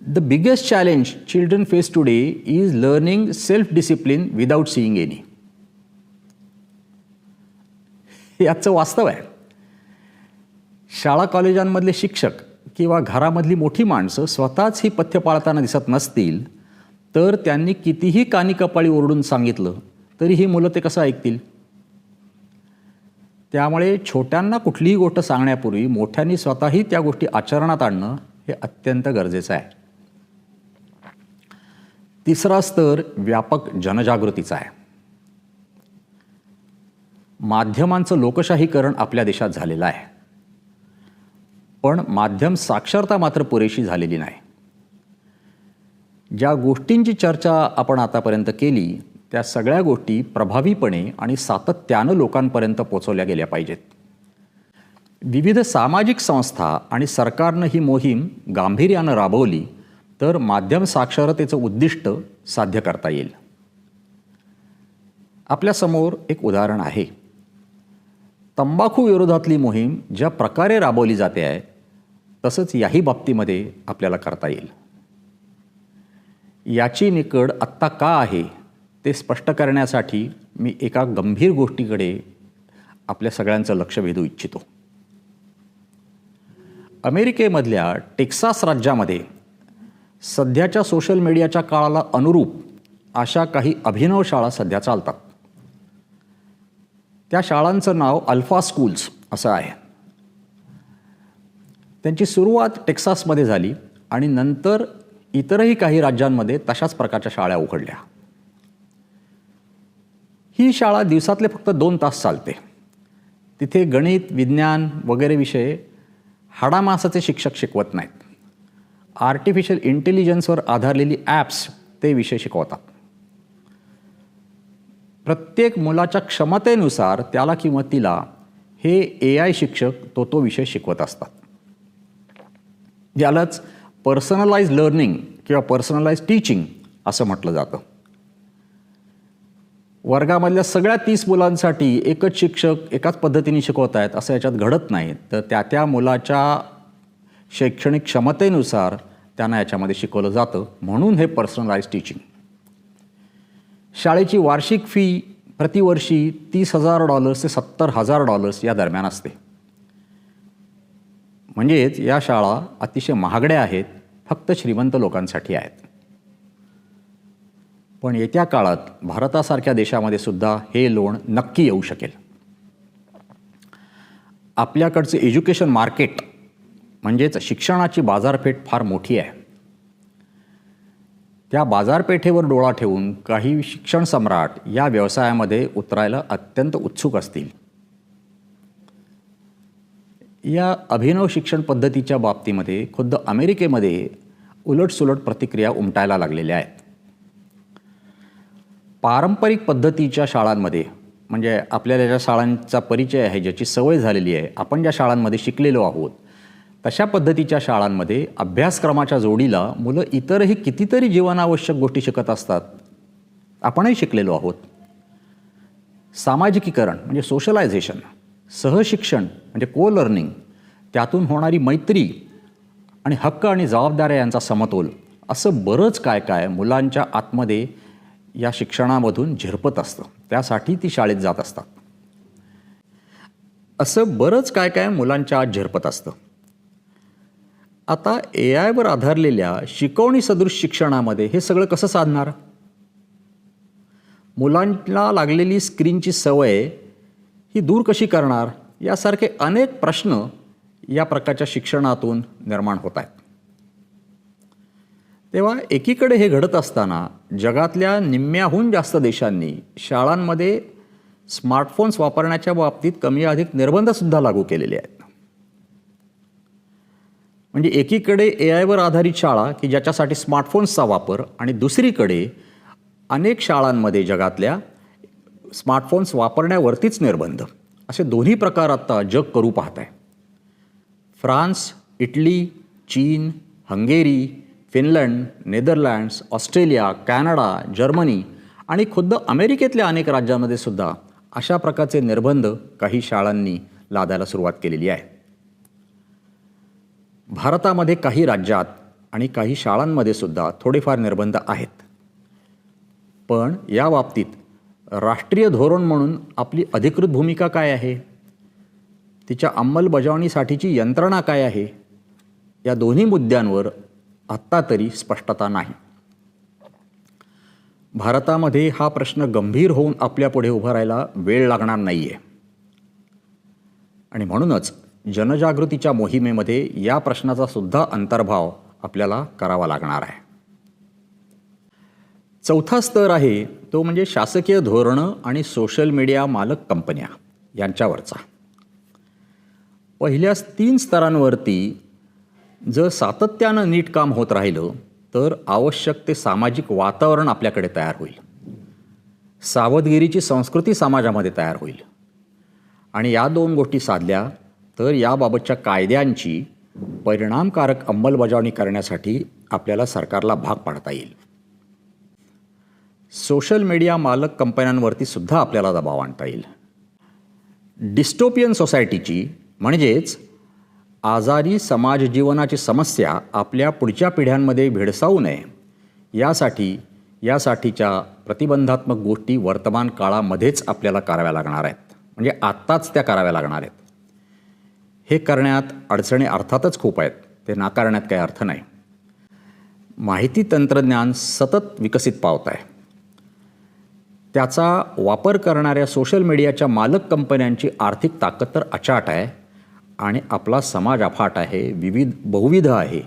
The biggest challenge children face today is learning self discipline without seeing any. याचं वास्तव आहे. शाळा कॉलेजांमधले शिक्षक किंवा घरामधली मोठी माणसं स्वतःच ही पथ्य पाळताना दिसत नसतील तर त्यांनी कितीही कानी कपाळी ओरडून सांगितलं तरी ही मुलं ते कसं ऐकतील. त्यामुळे छोट्यांना कुठलीही गोष्ट सांगण्यापूर्वी मोठ्यांनी स्वतःही त्या गोष्टी आचरणात आणणं हे अत्यंत गरजेचं आहे. तिसरा स्तर व्यापक जनजागृतीचा आहे. माध्यमांचं लोकशाहीकरण आपल्या देशात झालेलं आहे, पण माध्यम साक्षरता मात्र पुरेशी झालेली नाही. ज्या गोष्टींची चर्चा आपण आतापर्यंत केली त्या सगळ्या गोष्टी प्रभावीपणे आणि सातत्यानं लोकांपर्यंत पोचवल्या गेल्या पाहिजेत. विविध सामाजिक संस्था आणि सरकारनं ही मोहीम गांभीर्यानं राबवली तर माध्यम साक्षरतेचं उद्दिष्ट साध्य करता येईल. आपल्यासमोर एक उदाहरण आहे. तंबाखू विरोधातली मोहीम ज्या प्रकारे राबवली जाते आहे तसंच याही बाबतीमध्ये आपल्याला करता येईल. याची निकड आत्ता का आहे ते स्पष्ट करण्यासाठी मी एका गंभीर गोष्टीकडे आपल्या सगळ्यांचं लक्ष वेधू इच्छितो. अमेरिकेमधल्या टेक्सास राज्यामध्ये सध्याच्या सोशल मीडियाच्या काळाला अनुरूप अशा काही अभिनव शाळा सध्या चालतात. त्या शाळांचं नाव अल्फा स्कूल्स असं आहे. त्यांची सुरुवात टेक्सासमध्ये झाली आणि नंतर इतरही काही राज्यांमध्ये तशाच प्रकारच्या शाळा उघडल्या. ही शाळा दिवसातले फक्त 2 तास चालते. तिथे गणित, विज्ञान वगैरे विषय हाडामासाचे शिक्षक शिकवत नाहीत. आर्टिफिशियल इंटेलिजन्सवर आधारलेली ॲप्स ते विषय शिकवतात. प्रत्येक मुलाच्या क्षमतेनुसार त्याला किंवा तिला हे AI शिक्षक तो विषय शिकवत असतात. यालाच पर्सनलाइज लर्निंग किंवा पर्सनलाइज टीचिंग असं म्हटलं जातं. वर्गामधल्या सगळ्या 30 मुलांसाठी एकच शिक्षक एकाच पद्धतीने शिकवत आहेत असं याच्यात घडत नाही, तर त्या मुलाच्या शैक्षणिक क्षमतेनुसार त्यांना याच्यामध्ये शिकवलं जातं. म्हणून हे पर्सनलाइज टीचिंग. शाळेची वार्षिक फी प्रतिवर्षी $30,000 ते $70,000 या दरम्यान असते. म्हणजेच या शाळा अतिशय महागड्या आहेत, फक्त श्रीमंत लोकांसाठी आहेत. पण येत्या काळात भारतासारख्या देशामध्ये सुद्धा हे लोण नक्की येऊ शकेल. आपल्याकडचे एज्युकेशन मार्केट म्हणजेच शिक्षणाची बाजारपेठ फार मोठी आहे. त्या बाजारपेठेवर डोळा ठेवून काही शिक्षण सम्राट या व्यवसायामध्ये उतरायला अत्यंत उत्सुक असतील. या अभिनव शिक्षण पद्धतीच्या बाबतीमध्ये खुद्द अमेरिकेमध्ये उलटसुलट प्रतिक्रिया उमटायला लागलेल्या आहेत. पारंपरिक पद्धतीच्या शाळांमध्ये म्हणजे आपल्याला ज्या शाळांचा परिचय आहे, ज्याची सवय झालेली आहे, आपण ज्या शाळांमध्ये शिकलेलो आहोत, तशा पद्धतीच्या शाळांमध्ये अभ्यासक्रमाच्या जोडीला मुलं इतरही कितीतरी जीवनावश्यक गोष्टी शिकत असतात. आपणही शिकलेलो आहोत. सामाजिकीकरण म्हणजे सोशलायझेशन, सहशिक्षण म्हणजे को लर्निंग, त्यातून होणारी मैत्री आणि हक्क आणि जबाबदाऱ्या यांचा समतोल, असं बरंच काय काय मुलांच्या आतमध्ये या शिक्षणामधून झिरपत असतं. त्यासाठी ती शाळेत जात असतात. असं बरंच काय काय मुलांच्या आत झिरपत असतं. आता AIवर आधारलेल्या शिकवणी सदृश शिक्षणामध्ये हे सगळं कसं साधणार? मुलांना लागलेली स्क्रीनची सवय ही दूर कशी करणार? यासारखे अनेक प्रश्न या प्रकारच्या शिक्षणातून निर्माण होत आहेत. तेव्हा एकीकडे हे घडत असताना जगातल्या निम्म्याहून जास्त देशांनी शाळांमध्ये स्मार्टफोन्स वापरण्याच्या बाबतीत कमी अधिक निर्बंधसुद्धा लागू केलेले आहेत. म्हणजे एकीकडे AI वर आधारित शाळा की ज्याच्यासाठी स्मार्टफोन्सचा वापर, आणि दुसरीकडे अनेक शाळांमध्ये जगातल्या स्मार्टफोन्स वापरण्यावरतीच निर्बंध. असे दोन्ही प्रकार आत्ता जग करू पाहत आहे. फ्रान्स, इटली, चीन, Hungary, Finland, Netherlands, Australia, Canada, Germany आणि खुद्द अमेरिकेतल्या अनेक राज्यांमध्ये सुद्धा अशा प्रकारचे निर्बंध काही शाळांनी लादायला सुरुवात केलेली आहे. भारतामध्ये काही राज्यात आणि काही शाळांमध्ये सुद्धा थोडेफार निर्बंध आहेत. पण या बाबतीत राष्ट्रीय धोरण म्हणून आपली अधिकृत भूमिका काय आहे, तिच्या अंमलबजावणीसाठीची यंत्रणा काय आहे, या दोन्ही मुद्द्यांवर आत्ता तरी स्पष्टता नाही. भारतामध्ये हा प्रश्न गंभीर होऊन आपल्यापुढे उभा राहायला वेळ लागणार नाही आहे, आणि म्हणूनच जनजागृतीच्या मोहिमेमध्ये या प्रश्नाचा सुद्धा अंतर्भाव आपल्याला करावा लागणार आहे. चौथा स्तर आहे तो म्हणजे शासकीय धोरणं आणि सोशल मीडिया मालक कंपन्या यांच्यावरचा. पहिल्या 3 स्तरांवरती जर सातत्यानं नीट काम होत राहिलं तर आवश्यक ते सामाजिक वातावरण आपल्याकडे तयार होईल, सावधगिरीची संस्कृती समाजामध्ये तयार होईल, आणि या 2 गोष्टी साधल्या तर याबाबतच्या कायद्यांची परिणामकारक अंमलबजावणी करण्यासाठी आपल्याला सरकारला भाग पाडता येईल. सोशल मीडिया मालक कंपन्यांवरती सुद्धा आपल्याला दबाव आणता येईल. डिस्टोपियन सोसायटीची म्हणजेच आजारी समाज जीवनाची समस्या आपल्या पुढच्या पिढ्यांमध्ये भेडसावू नये यासाठीच्या प्रतिबंधात्मक गोष्टी वर्तमान काळामध्येच आपल्याला कराव्या लागणार आहेत, म्हणजे आत्ताच त्या कराव्या लागणार आहेत. हे करण्यात अडचणी अर्थातच खूप आहेत, ते नाकारण्यात काही अर्थ नाही. माहिती तंत्रज्ञान सतत विकसित पावत आहे. त्याचा वापर करणाऱ्या सोशल मीडियाच्या मालक कंपन्यांची आर्थिक ताकद तर अचाट आहे, आणि आपला समाज अफाट आहे, बहुविध आहे.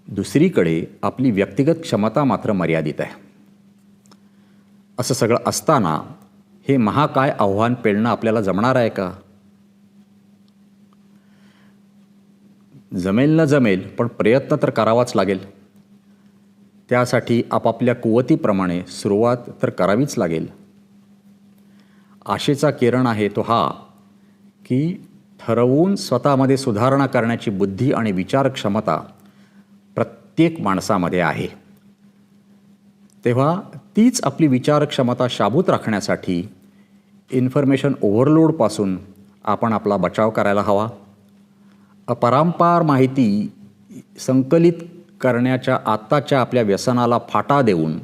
दुसरीकडे आपली व्यक्तिगत क्षमता मात्र मर्यादित आहे. असं सगळं असताना हे महाकाय आव्हान पेलणं आपल्याला जमणार आहे का? जमेल न जमेल, पण प्रयत्न तर करावाच लागेल. त्यासाठी आपापल्या कुवतीप्रमाणे सुरुवात तर करावीच लागेल. आशेचा किरण आहे तो हा की ठरवून स्वतःमध्ये सुधारणा करण्याची बुद्धी आणि विचार क्षमता प्रत्येक माणसामध्ये आहे. तेव्हा तीच आपली विचार क्षमता शाबूत राखण्यासाठी इन्फॉर्मेशन ओव्हरलोडपासून आपण आपला बचाव करायला हवा. अपरंपार माहिती संकलित करण्याच्या आत्ताच्या आपल्या व्यसनाला फाटा देऊन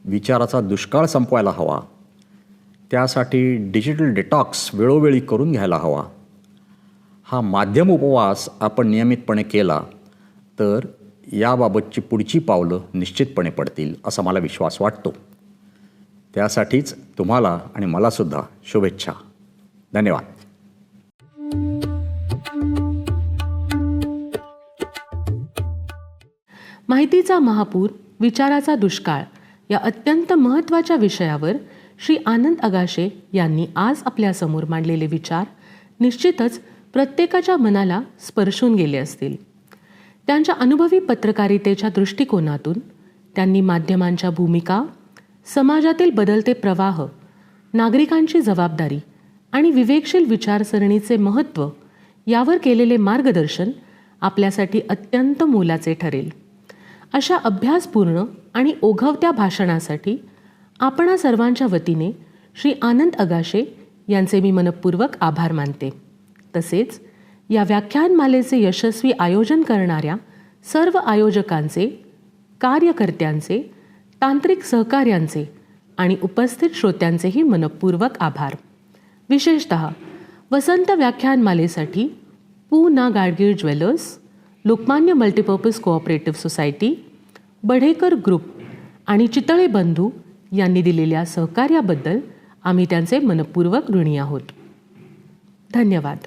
विचाराचा दुष्काळ संपवायला हवा. त्यासाठी डिजिटल डिटॉक्स वेळोवेळी करून घ्यायला हवा. हा माध्यम उपवास आपण नियमितपणे केला तर याबाबतची पुढची पावलं निश्चितपणे पडतील असा मला विश्वास वाटतो. त्यासाठीच तुम्हाला आणि मलासुद्धा शुभेच्छा. धन्यवाद. माहितीचा महापूर, विचाराचा दुष्काळ या अत्यंत महत्त्वाच्या विषयावर श्री आनंद अगाशे यांनी आज आपल्यासमोर मांडलेले विचार निश्चितच प्रत्येकाच्या मनाला स्पर्शून गेले असतील. त्यांच्या अनुभवी पत्रकारितेच्या दृष्टिकोनातून त्यांनी माध्यमांच्या भूमिका, समाजातील बदलते प्रवाह, नागरिकांची जबाबदारी आणि विवेकशील विचारसरणीचे महत्त्व यावर केलेले मार्गदर्शन आपल्यासाठी अत्यंत मोलाचे ठरेल. अशा अभ्यासपूर्ण आणि ओघवत्या भाषणासाठी आपणा सर्वांच्या वतीने श्री आनंद अगाशे यांचे मी मनपूर्वक आभार मानते. तसेच या व्याख्यानमालेचे यशस्वी आयोजन करणाऱ्या सर्व आयोजकांचे, कार्यकर्त्यांचे, तांत्रिक सहकार्यांचे आणि उपस्थित श्रोत्यांचेही मनपूर्वक आभार. विशेषतः वसंत व्याख्यानमालेसाठी P. N. Gadgil jewellers, Lokmanya multipurpose cooperative society, Badhekar group आणि चितळे बंधू यांनी दिलेल्या सहकार्याबद्दल आम्ही त्यांचे मनपूर्वक ऋणी आहोत. धन्यवाद.